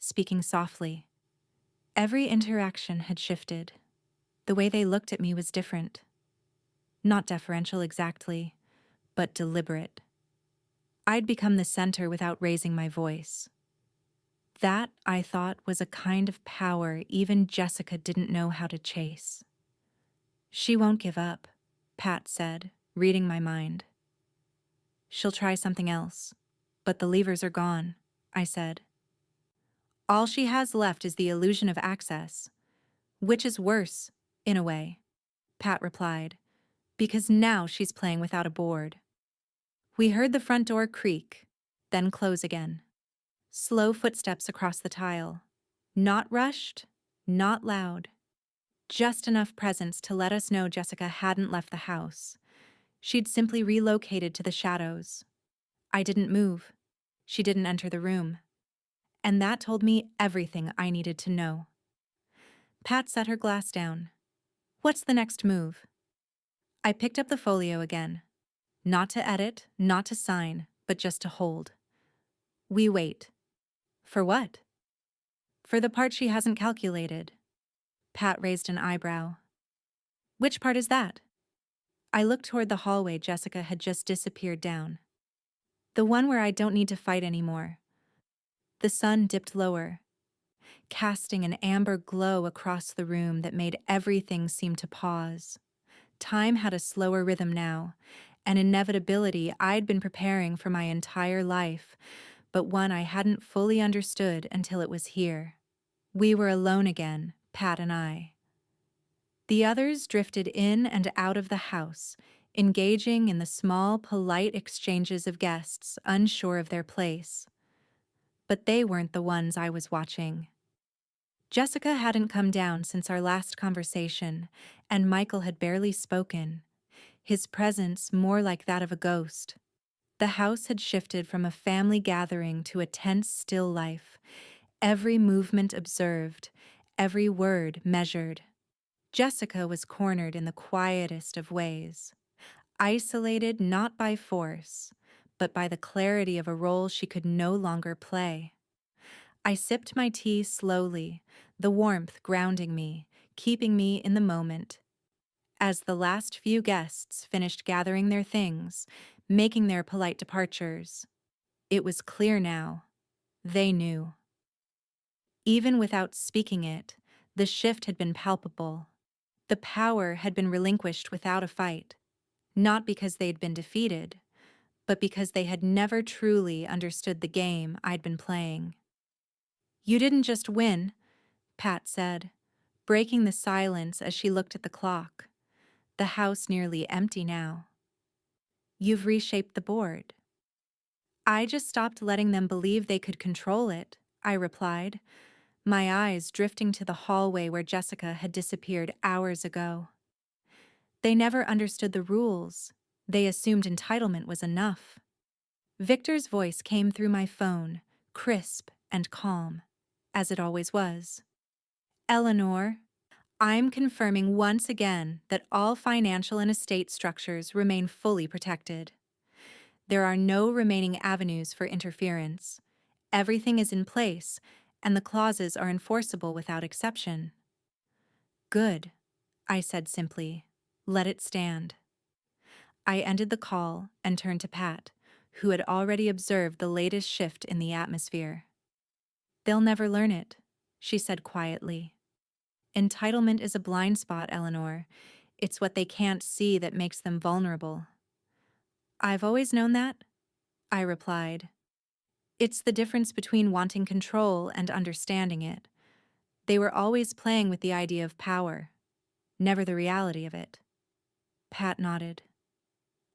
speaking softly. Every interaction had shifted. The way they looked at me was different. Not deferential exactly, but deliberate. I'd become the center without raising my voice. That, I thought, was a kind of power even Jessica didn't know how to chase. She won't give up, Pat said, reading my mind. She'll try something else. But the levers are gone, I said. All she has left is the illusion of access, which is worse, in a way, Pat replied, because now she's playing without a board. We heard the front door creak, then close again. Slow footsteps across the tile. Not rushed, not loud. Just enough presence to let us know Jessica hadn't left the house. She'd simply relocated to the shadows. I didn't move. She didn't enter the room. And that told me everything I needed to know. Pat set her glass down. What's the next move? I picked up the folio again. Not to edit, not to sign, but just to hold. We wait. For what? For the part she hasn't calculated. Pat raised an eyebrow. Which part is that? I looked toward the hallway Jessica had just disappeared down. The one where I don't need to fight anymore. The sun dipped lower, casting an amber glow across the room that made everything seem to pause. Time had a slower rhythm now, an inevitability I'd been preparing for my entire life, but one I hadn't fully understood until it was here. We were alone again, Pat and I. The others drifted in and out of the house, engaging in the small, polite exchanges of guests unsure of their place. But they weren't the ones I was watching. Jessica hadn't come down since our last conversation, and Michael had barely spoken, his presence more like that of a ghost. The house had shifted from a family gathering to a tense, still life, every movement observed, every word measured. Jessica was cornered in the quietest of ways, isolated not by force, but by the clarity of a role she could no longer play. I sipped my tea slowly, the warmth grounding me, keeping me in the moment. As the last few guests finished gathering their things, making their polite departures, it was clear now. They knew. Even without speaking it, the shift had been palpable. The power had been relinquished without a fight, not because they'd been defeated, but because they had never truly understood the game I'd been playing. You didn't just win, Pat said, breaking the silence as she looked at the clock, the house nearly empty now. You've reshaped the board. I just stopped letting them believe they could control it, I replied, my eyes drifting to the hallway where Jessica had disappeared hours ago. They never understood the rules. They assumed entitlement was enough. Victor's voice came through my phone, crisp and calm, as it always was. Eleanor, I'm confirming once again that all financial and estate structures remain fully protected. There are no remaining avenues for interference. Everything is in place, and the clauses are enforceable without exception. Good, I said simply. Let it stand. I ended the call and turned to Pat, who had already observed the latest shift in the atmosphere. They'll never learn it, she said quietly. Entitlement is a blind spot, Eleanor. It's what they can't see that makes them vulnerable. I've always known that, I replied. It's the difference between wanting control and understanding it. They were always playing with the idea of power, never the reality of it. Pat nodded.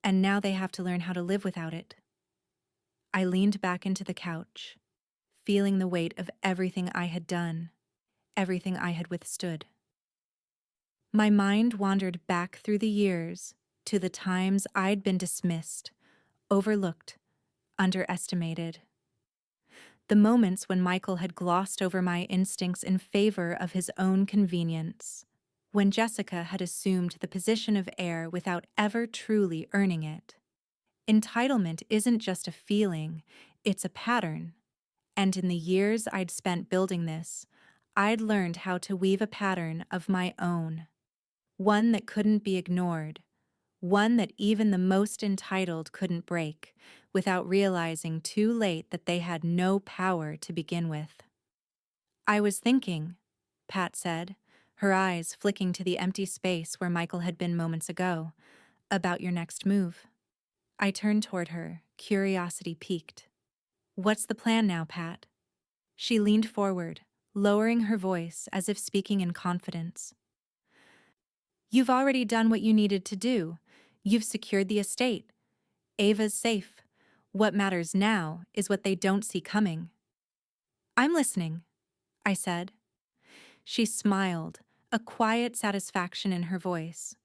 And now they have to learn how to live without it. I leaned back into the couch, feeling the weight of everything I had done, everything I had withstood. My mind wandered back through the years to the times I'd been dismissed, overlooked, underestimated. The moments when Michael had glossed over my instincts in favor of his own convenience, when Jessica had assumed the position of heir without ever truly earning it. Entitlement isn't just a feeling, it's a pattern. And in the years I'd spent building this, I'd learned how to weave a pattern of my own. One that couldn't be ignored, one that even the most entitled couldn't break, without realizing too late that they had no power to begin with. I was thinking, Pat said, her eyes flicking to the empty space where Michael had been moments ago. About your next move. I turned toward her, curiosity piqued. What's the plan now, Pat? She leaned forward, lowering her voice as if speaking in confidence. You've already done what you needed to do. You've secured the estate. Ava's safe. What matters now is what they don't see coming. I'm listening, I said. She smiled, a quiet satisfaction in her voice.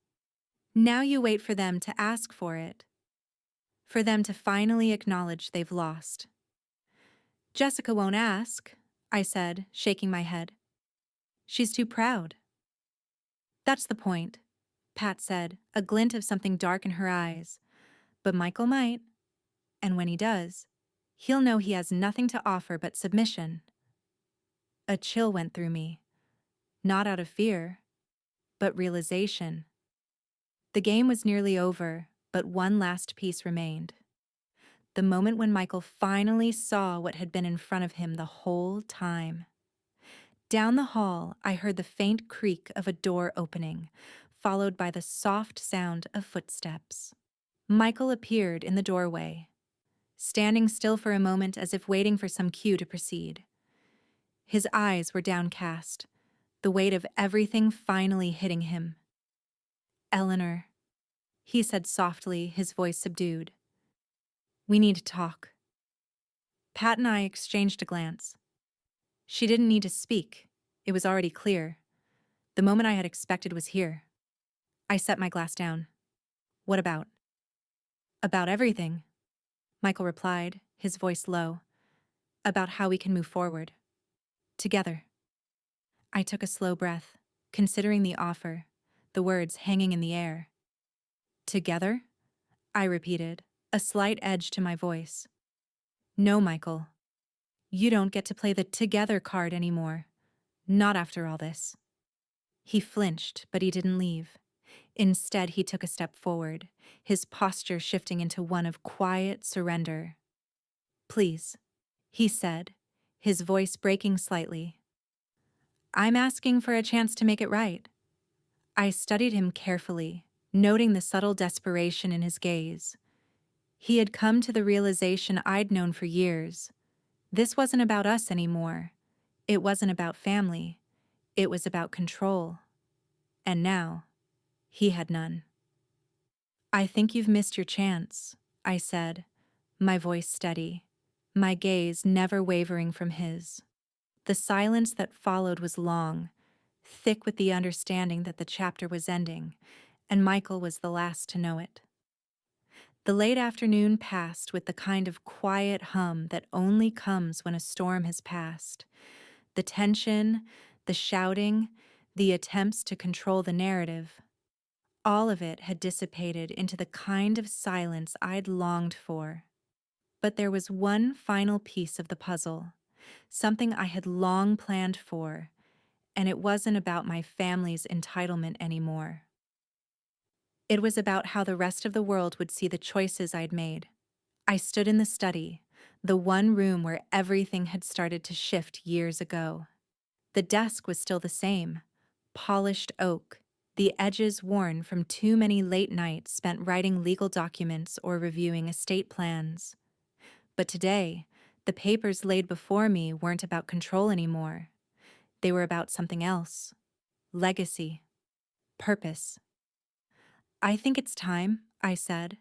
Now you wait for them to ask for it. For them to finally acknowledge they've lost. Jessica won't ask, I said, shaking my head. She's too proud. That's the point, Pat said, a glint of something dark in her eyes. But Michael might, and when he does, he'll know he has nothing to offer but submission. A chill went through me, not out of fear, but realization. The game was nearly over, but one last piece remained. The moment when Michael finally saw what had been in front of him the whole time. Down the hall, I heard the faint creak of a door opening, followed by the soft sound of footsteps. Michael appeared in the doorway, standing still for a moment as if waiting for some cue to proceed. His eyes were downcast, the weight of everything finally hitting him. Eleanor, he said softly, his voice subdued. We need to talk. Pat and I exchanged a glance. She didn't need to speak. It was already clear. The moment I had expected was here. I set my glass down. What about? About everything, Michael replied, his voice low. About how we can move forward. Together. I took a slow breath, considering the offer, the words hanging in the air. Together? I repeated, a slight edge to my voice. No, Michael. You don't get to play the together card anymore. Not after all this. He flinched, but he didn't leave. Instead, he took a step forward, his posture shifting into one of quiet surrender. Please, he said, his voice breaking slightly. I'm asking for a chance to make it right. I studied him carefully, noting the subtle desperation in his gaze. He had come to the realization I'd known for years. This wasn't about us anymore. It wasn't about family. It was about control. And now, he had none. I think you've missed your chance, I said, my voice steady, my gaze never wavering from his. The silence that followed was long, thick with the understanding that the chapter was ending, and Michael was the last to know it. The late afternoon passed with the kind of quiet hum that only comes when a storm has passed. The tension, the shouting, the attempts to control the narrative, all of it had dissipated into the kind of silence I'd longed for. But there was one final piece of the puzzle, something I had long planned for, and it wasn't about my family's entitlement anymore. It was about how the rest of the world would see the choices I'd made. I stood in the study, the one room where everything had started to shift years ago. The desk was still the same, polished oak, the edges worn from too many late nights spent writing legal documents or reviewing estate plans. But today, the papers laid before me weren't about control anymore. They were about something else. Legacy. Purpose. I think it's time, I said,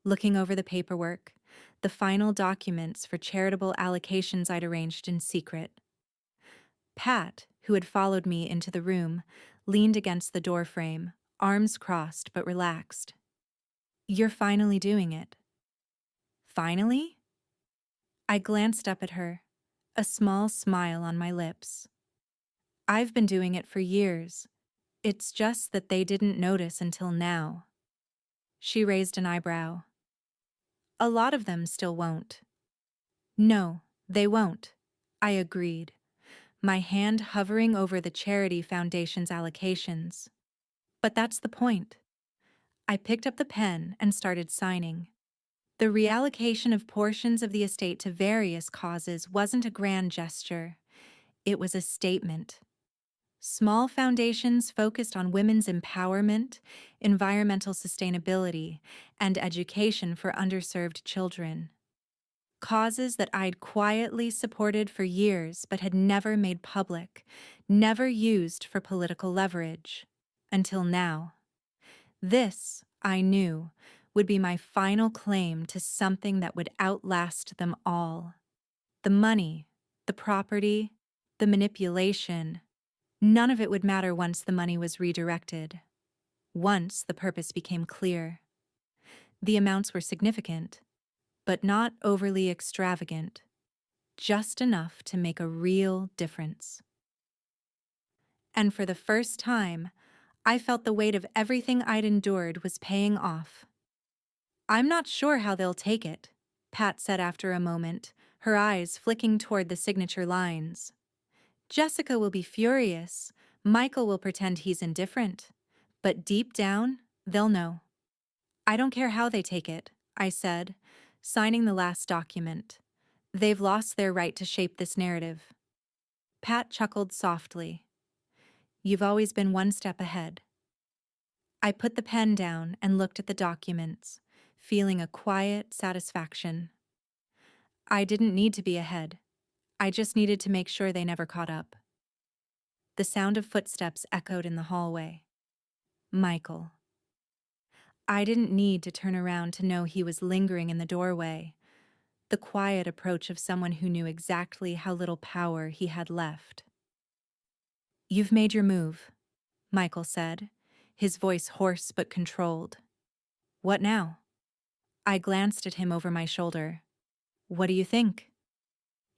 looking over the paperwork, the final documents for charitable allocations I'd arranged in secret. Pat, who had followed me into the room, leaned against the doorframe, arms crossed but relaxed. You're finally doing it. Finally? I glanced up at her, a small smile on my lips. I've been doing it for years. It's just that they didn't notice until now. She raised an eyebrow. A lot of them still won't. No, they won't, I agreed, my hand hovering over the charity foundation's allocations. But that's the point. I picked up the pen and started signing. The reallocation of portions of the estate to various causes wasn't a grand gesture. It was a statement. Small foundations focused on women's empowerment, environmental sustainability, and education for underserved children. Causes that I'd quietly supported for years but had never made public, never used for political leverage. Until now. This, I knew, would be my final claim to something that would outlast them all. The money, the property, the manipulation, none of it would matter once the money was redirected. Once the purpose became clear. The amounts were significant, but not overly extravagant, just enough to make a real difference. And for the first time, I felt the weight of everything I'd endured was paying off. "I'm not sure how they'll take it," Pat said after a moment, her eyes flicking toward the signature lines. "Jessica will be furious. Michael will pretend he's indifferent. But deep down, they'll know." "I don't care how they take it," I said, signing the last document. "They've lost their right to shape this narrative." Pat chuckled softly. "You've always been one step ahead." I put the pen down and looked at the documents, feeling a quiet satisfaction. I didn't need to be ahead. I just needed to make sure they never caught up. The sound of footsteps echoed in the hallway. Michael. I didn't need to turn around to know he was lingering in the doorway, the quiet approach of someone who knew exactly how little power he had left. "You've made your move," Michael said, his voice hoarse but controlled. "What now?" I glanced at him over my shoulder. "What do you think?"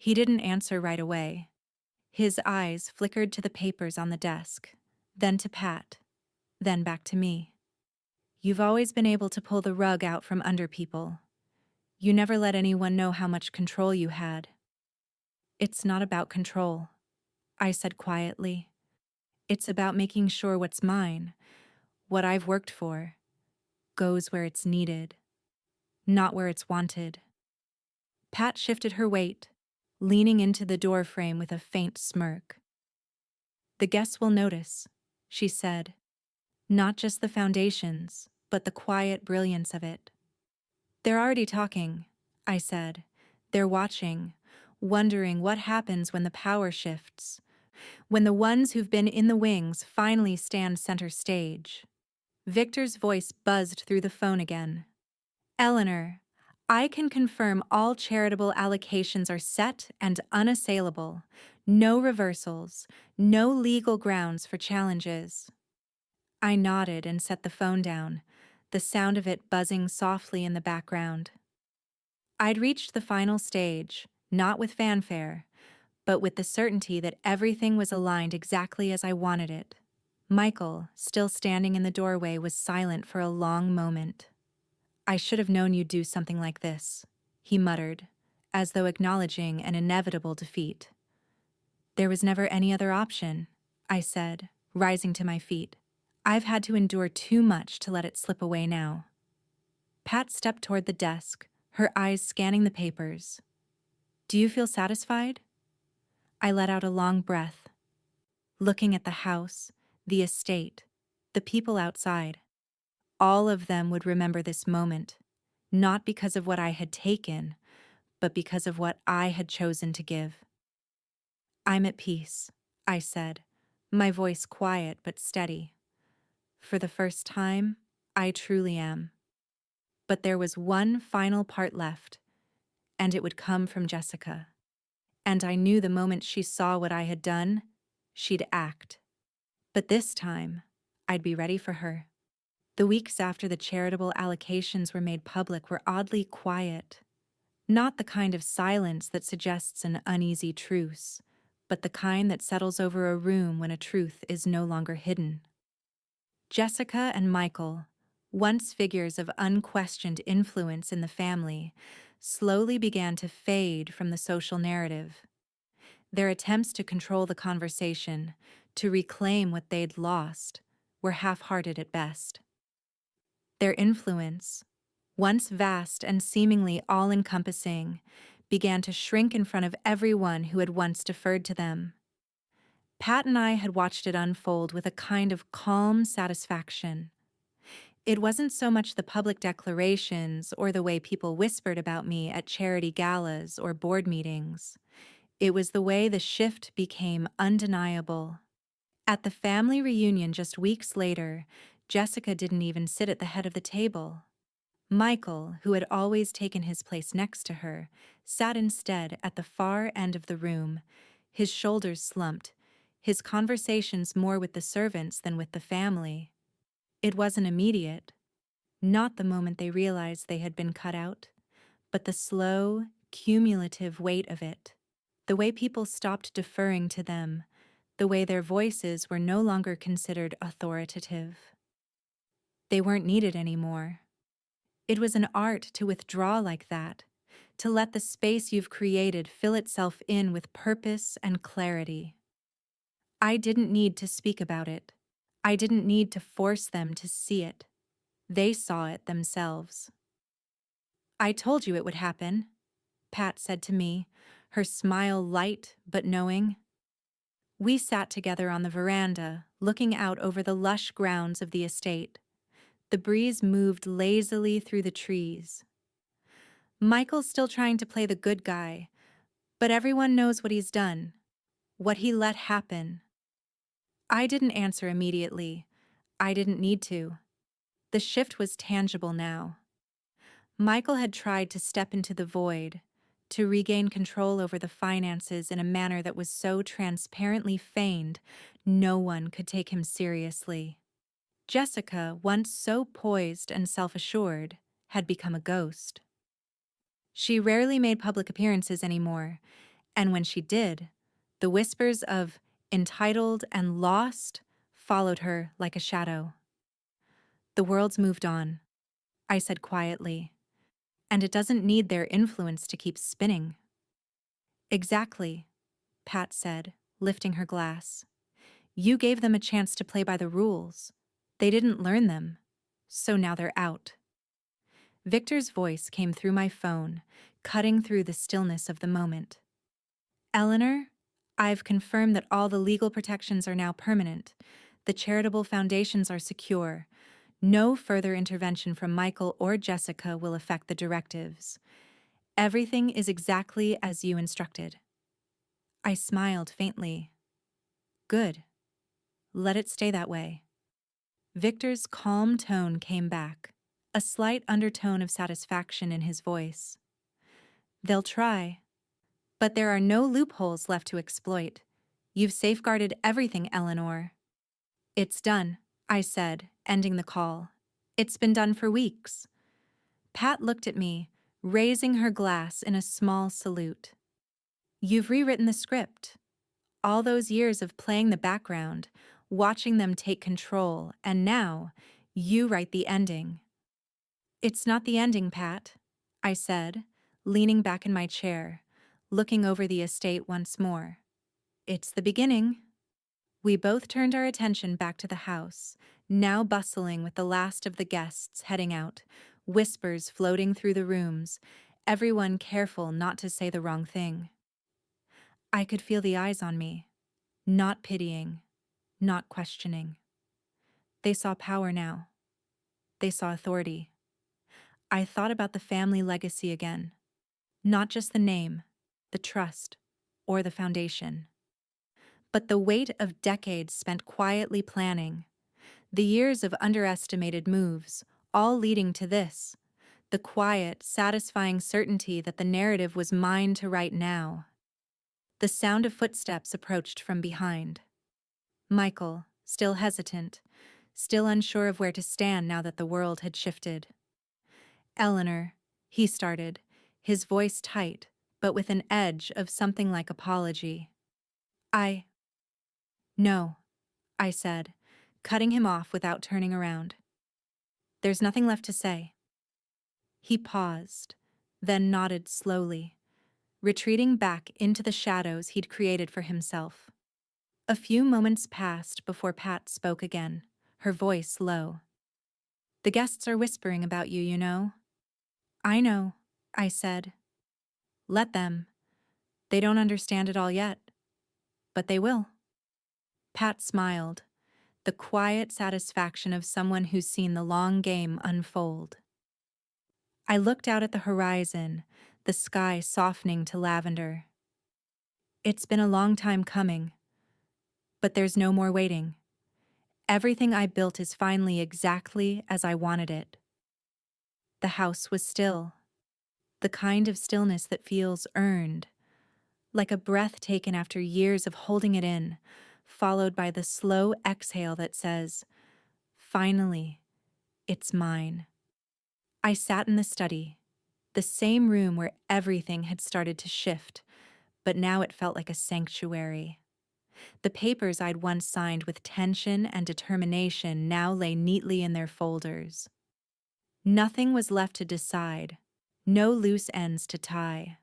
He didn't answer right away. His eyes flickered to the papers on the desk, then to Pat, then back to me. "You've always been able to pull the rug out from under people. You never let anyone know how much control you had." "It's not about control," I said quietly. "It's about making sure what's mine, what I've worked for, goes where it's needed, not where it's wanted." Pat shifted her weight, leaning into the doorframe with a faint smirk. "The guests will notice," she said. "Not just the foundations, but the quiet brilliance of it." "They're already talking," I said. "They're watching, wondering what happens when the power shifts, when the ones who've been in the wings finally stand center stage." Victor's voice buzzed through the phone again. "Eleanor, I can confirm all charitable allocations are set and unassailable. No reversals, no legal grounds for challenges." I nodded and set the phone down, the sound of it buzzing softly in the background. I'd reached the final stage, not with fanfare, but with the certainty that everything was aligned exactly as I wanted it. Michael, still standing in the doorway, was silent for a long moment. "I should have known you'd do something like this," he muttered, as though acknowledging an inevitable defeat. "There was never any other option," I said, rising to my feet. "I've had to endure too much to let it slip away now." Pat stepped toward the desk, her eyes scanning the papers. "Do you feel satisfied?" I let out a long breath, looking at the house, the estate, the people outside. All of them would remember this moment, not because of what I had taken, but because of what I had chosen to give. "I'm at peace," I said, my voice quiet but steady. "For the first time, I truly am." But there was one final part left, and it would come from Jessica. And I knew the moment she saw what I had done, she'd act. But this time, I'd be ready for her. The weeks after the charitable allocations were made public were oddly quiet. Not the kind of silence that suggests an uneasy truce, but the kind that settles over a room when a truth is no longer hidden. Jessica and Michael, once figures of unquestioned influence in the family, slowly began to fade from the social narrative. Their attempts to control the conversation, to reclaim what they'd lost, were half-hearted at best. Their influence, once vast and seemingly all-encompassing, began to shrink in front of everyone who had once deferred to them. Pat and I had watched it unfold with a kind of calm satisfaction. It wasn't so much the public declarations or the way people whispered about me at charity galas or board meetings. It was the way the shift became undeniable. At the family reunion just weeks later, Jessica didn't even sit at the head of the table. Michael, who had always taken his place next to her, sat instead at the far end of the room, his shoulders slumped, his conversations more with the servants than with the family. It wasn't immediate, not the moment they realized they had been cut out, but the slow, cumulative weight of it. The way people stopped deferring to them, the way their voices were no longer considered authoritative. They weren't needed anymore. It was an art to withdraw like that, to let the space you've created fill itself in with purpose and clarity. I didn't need to speak about it. I didn't need to force them to see it. They saw it themselves. "I told you it would happen," Pat said to me, her smile light but knowing. We sat together on the veranda, looking out over the lush grounds of the estate. The breeze moved lazily through the trees. "Michael's still trying to play the good guy, but everyone knows what he's done, what he let happen." I didn't answer immediately. I didn't need to. The shift was tangible now. Michael had tried to step into the void, to regain control over the finances in a manner that was so transparently feigned, no one could take him seriously. Jessica, once so poised and self-assured, had become a ghost. She rarely made public appearances anymore, and when she did, the whispers of entitled and lost followed her like a shadow. "The world's moved on," I said quietly, "and it doesn't need their influence to keep spinning." "Exactly," Pat said, lifting her glass. "You gave them a chance to play by the rules. They didn't learn them, so now they're out." Victor's voice came through my phone, cutting through the stillness of the moment. "Eleanor, I've confirmed that all the legal protections are now permanent. The charitable foundations are secure. No further intervention from Michael or Jessica will affect the directives. Everything is exactly as you instructed." I smiled faintly. "Good. Let it stay that way." Victor's calm tone came back, a slight undertone of satisfaction in his voice. "They'll try. But there are no loopholes left to exploit. You've safeguarded everything, Eleanor." "It's done," I said, ending the call. "It's been done for weeks." Pat looked at me, raising her glass in a small salute. "You've rewritten the script. All those years of playing the background, watching them take control, and now you write the ending." "It's not the ending, Pat," I said, leaning back in my chair, looking over the estate once more. "It's the beginning." We both turned our attention back to the house, now bustling with the last of the guests heading out, whispers floating through the rooms, everyone careful not to say the wrong thing. I could feel the eyes on me, not pitying, not questioning. They saw power now. They saw authority. I thought about the family legacy again, not just the name, the trust, or the foundation, but the weight of decades spent quietly planning, the years of underestimated moves, all leading to this, the quiet, satisfying certainty that the narrative was mine to write now. The sound of footsteps approached from behind. Michael, still hesitant, still unsure of where to stand now that the world had shifted. "Eleanor," he started, his voice tight, but with an edge of something like apology. "No," I said, cutting him off without turning around. "There's nothing left to say." He paused, then nodded slowly, retreating back into the shadows he'd created for himself. A few moments passed before Pat spoke again, her voice low. "The guests are whispering about you, you know." "I know," I said. "Let them. They don't understand it all yet. But they will." Pat smiled, the quiet satisfaction of someone who's seen the long game unfold. I looked out at the horizon, the sky softening to lavender. It's been a long time coming, but there's no more waiting. Everything I built is finally exactly as I wanted it. The house was still, the kind of stillness that feels earned, like a breath taken after years of holding it in, followed by the slow exhale that says, "Finally, it's mine." I sat in the study, the same room where everything had started to shift, but now it felt like a sanctuary. The papers I'd once signed with tension and determination now lay neatly in their folders. Nothing was left to decide, no loose ends to tie.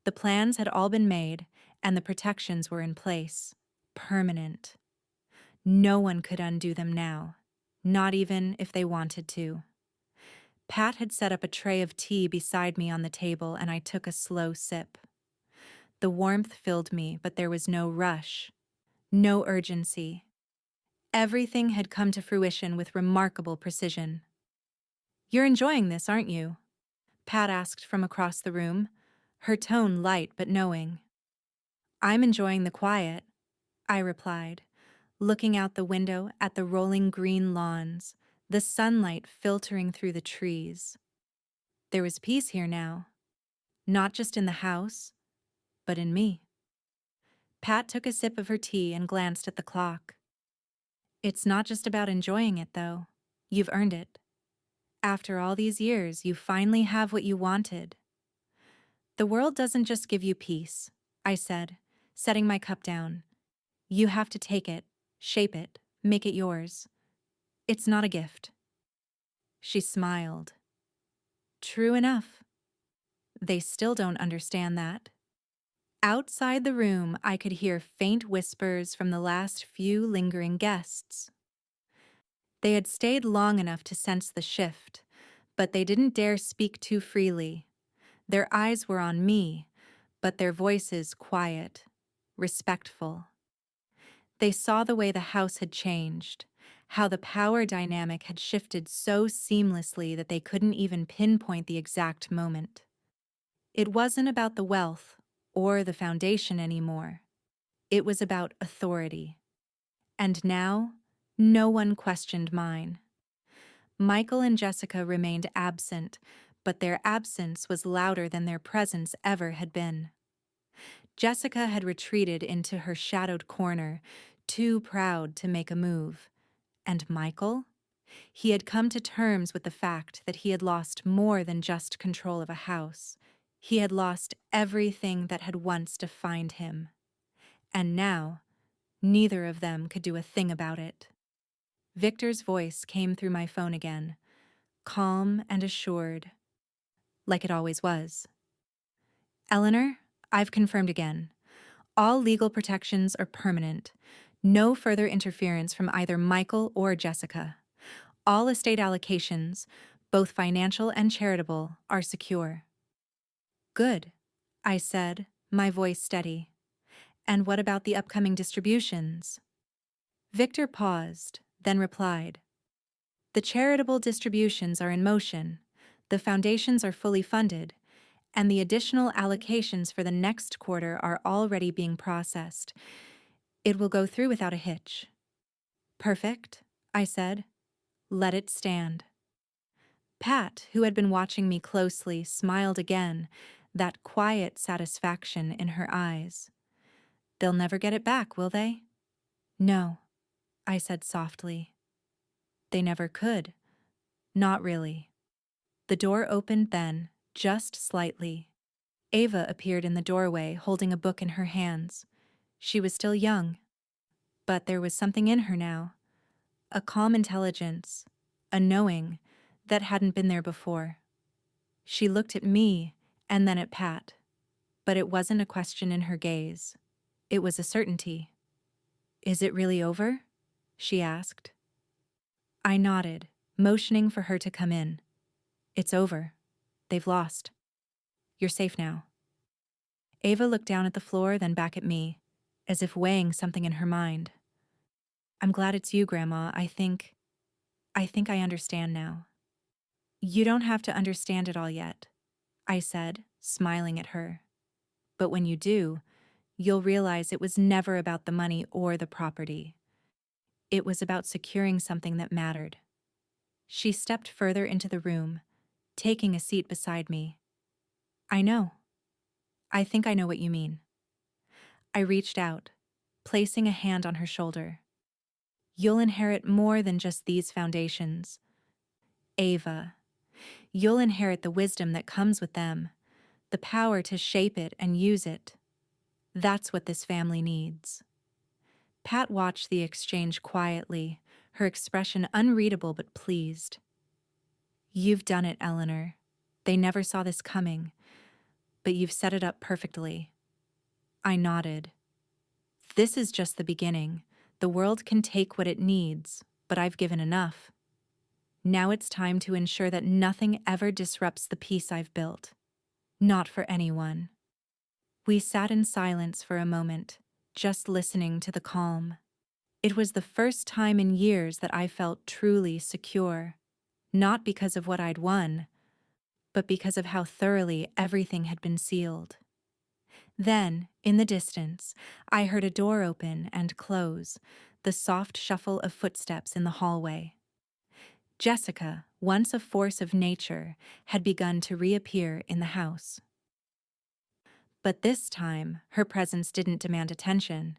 The plans had all been made, and the protections were in place, permanent. No one could undo them now, not even if they wanted to. Pat had set up a tray of tea beside me on the table, and I took a slow sip. The warmth filled me, but there was no rush, no urgency. Everything had come to fruition with remarkable precision. "You're enjoying this, aren't you?" Pat asked from across the room, her tone light but knowing. "I'm enjoying the quiet," I replied, looking out the window at the rolling green lawns, the sunlight filtering through the trees. There was peace here now, not just in the house, but in me. Pat took a sip of her tea and glanced at the clock. "It's not just about enjoying it, though. You've earned it. After all these years, you finally have what you wanted." "The world doesn't just give you peace," I said, setting my cup down. "You have to take it, shape it, make it yours. It's not a gift." She smiled. "True enough. They still don't understand that." Outside the room, I could hear faint whispers from the last few lingering guests. They had stayed long enough to sense the shift, but they didn't dare speak too freely. Their eyes were on me, but their voices quiet, respectful. They saw the way the house had changed, how the power dynamic had shifted so seamlessly that they couldn't even pinpoint the exact moment. It wasn't about the wealth or the foundation anymore. It was about authority. And now, no one questioned mine. Michael and Jessica remained absent, but their absence was louder than their presence ever had been. Jessica had retreated into her shadowed corner, too proud to make a move. And Michael? He had come to terms with the fact that he had lost more than just control of a house. He had lost everything that had once defined him. And now, neither of them could do a thing about it. Victor's voice came through my phone again, calm and assured, like it always was. "Eleanor, I've confirmed again. All legal protections are permanent. No further interference from either Michael or Jessica. All estate allocations, both financial and charitable, are secure." "Good," I said, my voice steady. "And what about the upcoming distributions?" Victor paused, then replied, "The charitable distributions are in motion, the foundations are fully funded, and the additional allocations for the next quarter are already being processed. It will go through without a hitch." "Perfect," I said. "Let it stand." Pat, who had been watching me closely, smiled again, that quiet satisfaction in her eyes. "They'll never get it back, will they?" "No," I said softly. "They never could. Not really." The door opened then, just slightly. Ava appeared in the doorway, holding a book in her hands. She was still young, but there was something in her now, a calm intelligence, a knowing that hadn't been there before. She looked at me and then at Pat, but it wasn't a question in her gaze. It was a certainty. "Is it really over?" she asked. I nodded, motioning for her to come in. "It's over. They've lost. You're safe now." Ava looked down at the floor, then back at me, as if weighing something in her mind. I'm glad it's you, Grandma. I think I understand now. You don't have to understand it all yet, I said, smiling at her. But when you do, you'll realize it was never about the money or the property. It was about securing something that mattered. She stepped further into the room, taking a seat beside me. I know. I think I know what you mean. I reached out, placing a hand on her shoulder. You'll inherit more than just these foundations. Ava, you'll inherit the wisdom that comes with them, the power to shape it and use it. That's what this family needs. Pat watched the exchange quietly, her expression unreadable but pleased. You've done it, Eleanor. They never saw this coming, but you've set it up perfectly. I nodded. This is just the beginning. The world can take what it needs, but I've given enough. Now it's time to ensure that nothing ever disrupts the peace I've built. Not for anyone. We sat in silence for a moment, just listening to the calm. It was the first time in years that I felt truly secure, not because of what I'd won, but because of how thoroughly everything had been sealed. Then, in the distance, I heard a door open and close, the soft shuffle of footsteps in the hallway. Jessica, once a force of nature, had begun to reappear in the house. But this time, her presence didn't demand attention.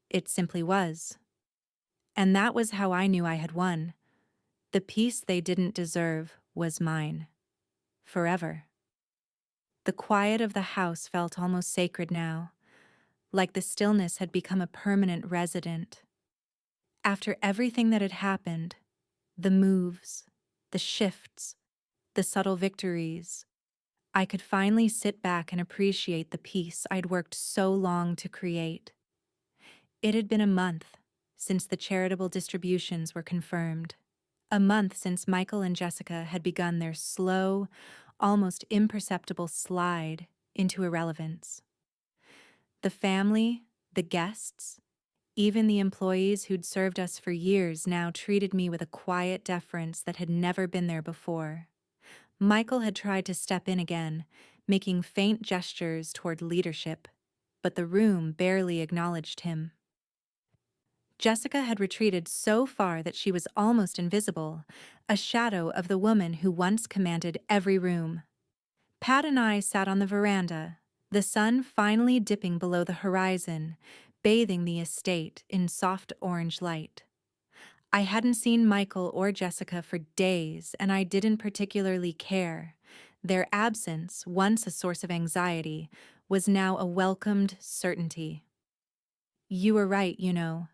It simply was. And that was how I knew I had won. The peace they didn't deserve was mine. Forever. The quiet of the house felt almost sacred now, like the stillness had become a permanent resident. After everything that had happened, the moves, the shifts, the subtle victories, I could finally sit back and appreciate the peace I'd worked so long to create. It had been a month since the charitable distributions were confirmed. A month since Michael and Jessica had begun their slow, almost imperceptible slide into irrelevance. The family, the guests, even the employees who'd served us for years now treated me with a quiet deference that had never been there before. Michael had tried to step in again, making faint gestures toward leadership, but the room barely acknowledged him. Jessica had retreated so far that she was almost invisible, a shadow of the woman who once commanded every room. Pat and I sat on the veranda, the sun finally dipping below the horizon, bathing the estate in soft orange light. I hadn't seen Michael or Jessica for days, and I didn't particularly care. Their absence, once a source of anxiety, was now a welcomed certainty. You were right, you know,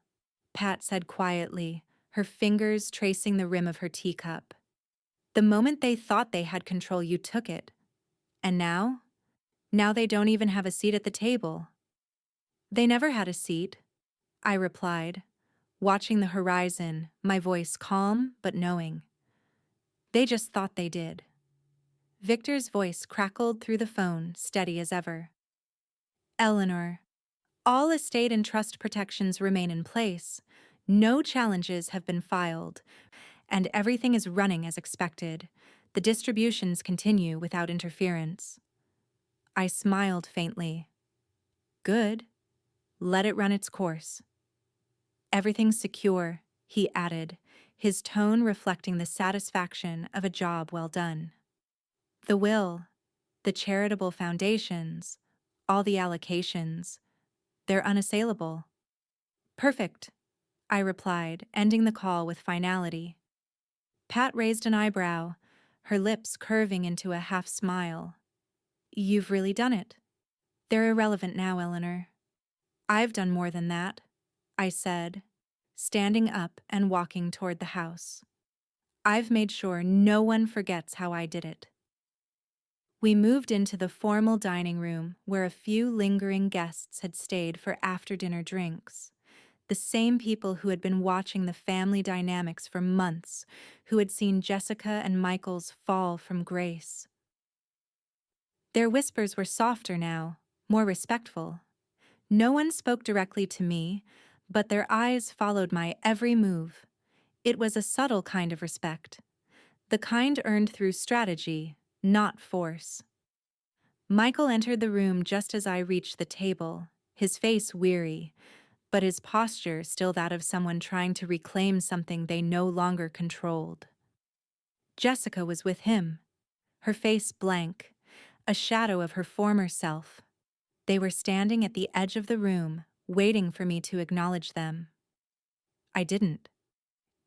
Pat said quietly, her fingers tracing the rim of her teacup. The moment they thought they had control, you took it. And now? Now they don't even have a seat at the table. They never had a seat, I replied, watching the horizon, my voice calm but knowing. They just thought they did. Victor's voice crackled through the phone, steady as ever. Eleanor, all estate and trust protections remain in place. No challenges have been filed, and everything is running as expected. The distributions continue without interference. I smiled faintly. Good. Let it run its course. Everything's secure, he added, his tone reflecting the satisfaction of a job well done. The will, the charitable foundations, all the allocations, they're unassailable. Perfect, I replied, ending the call with finality. Pat raised an eyebrow, her lips curving into a half smile. You've really done it. They're irrelevant now, Eleanor. I've done more than that, I said, standing up and walking toward the house. I've made sure no one forgets how I did it. We moved into the formal dining room where a few lingering guests had stayed for after-dinner drinks. The same people who had been watching the family dynamics for months, who had seen Jessica and Michael's fall from grace. Their whispers were softer now, more respectful. No one spoke directly to me, but their eyes followed my every move. It was a subtle kind of respect, the kind earned through strategy, not force. Michael entered the room just as I reached the table, his face weary, but his posture still that of someone trying to reclaim something they no longer controlled. Jessica was with him, her face blank, a shadow of her former self. They were standing at the edge of the room, waiting for me to acknowledge them. I didn't.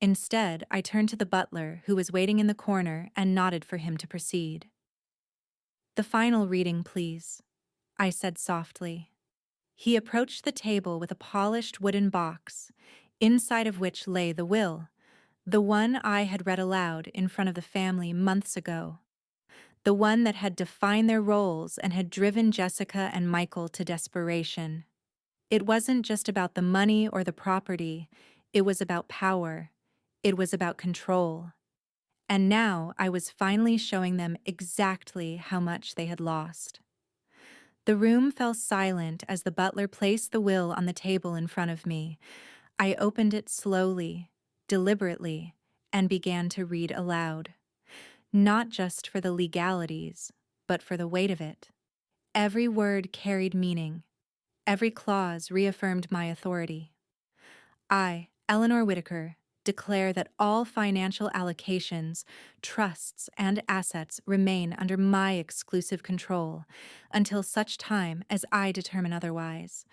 Instead, I turned to the butler, who was waiting in the corner, and nodded for him to proceed. "The final reading, please," I said softly. He approached the table with a polished wooden box, inside of which lay the will, the one I had read aloud in front of the family months ago, the one that had defined their roles and had driven Jessica and Michael to desperation. It wasn't just about the money or the property, it was about power. It was about control. And now I was finally showing them exactly how much they had lost. The room fell silent as the butler placed the will on the table in front of me. I opened it slowly, deliberately, and began to read aloud. Not just for the legalities, but for the weight of it. Every word carried meaning. Every clause reaffirmed my authority. I, Eleanor Whitaker, declare that all financial allocations, trusts, and assets remain under my exclusive control until such time as I determine otherwise.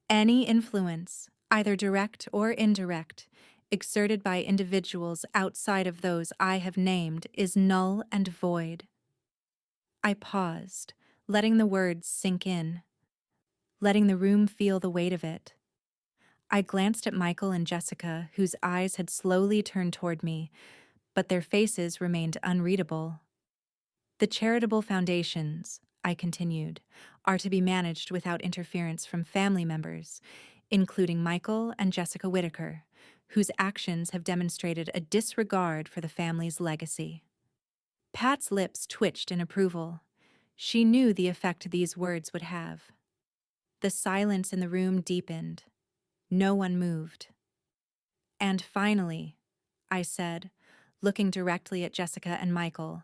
Any influence, either direct or indirect, exerted by individuals outside of those I have named is null and void. I paused, letting the words sink in, letting the room feel the weight of it. I glanced at Michael and Jessica, whose eyes had slowly turned toward me, but their faces remained unreadable. "The charitable foundations," I continued, "are to be managed without interference from family members, including Michael and Jessica Whitaker, whose actions have demonstrated a disregard for the family's legacy." Pat's lips twitched in approval. She knew the effect these words would have. The silence in the room deepened. No one moved. "And finally," I said, looking directly at Jessica and Michael,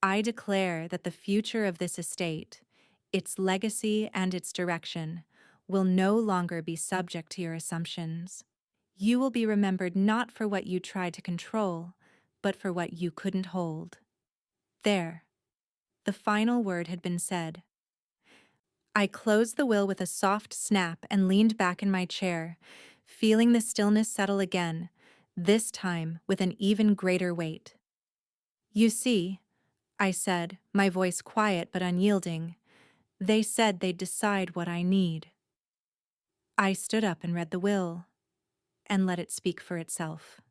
"I declare that the future of this estate, its legacy and its direction, will no longer be subject to your assumptions. You will be remembered not for what you tried to control, but for what you couldn't hold." There. The final word had been said. I closed the will with a soft snap and leaned back in my chair, feeling the stillness settle again, this time with an even greater weight. "You see," I said, my voice quiet but unyielding, "they said they'd decide what I need." I stood up and read the will, and let it speak for itself.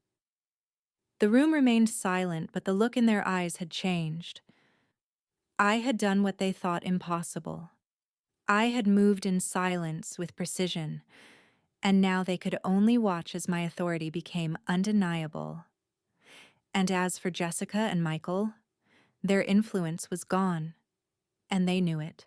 The room remained silent, but the look in their eyes had changed. I had done what they thought impossible. I had moved in silence with precision, and now they could only watch as my authority became undeniable. And as for Jessica and Michael, their influence was gone, and they knew it.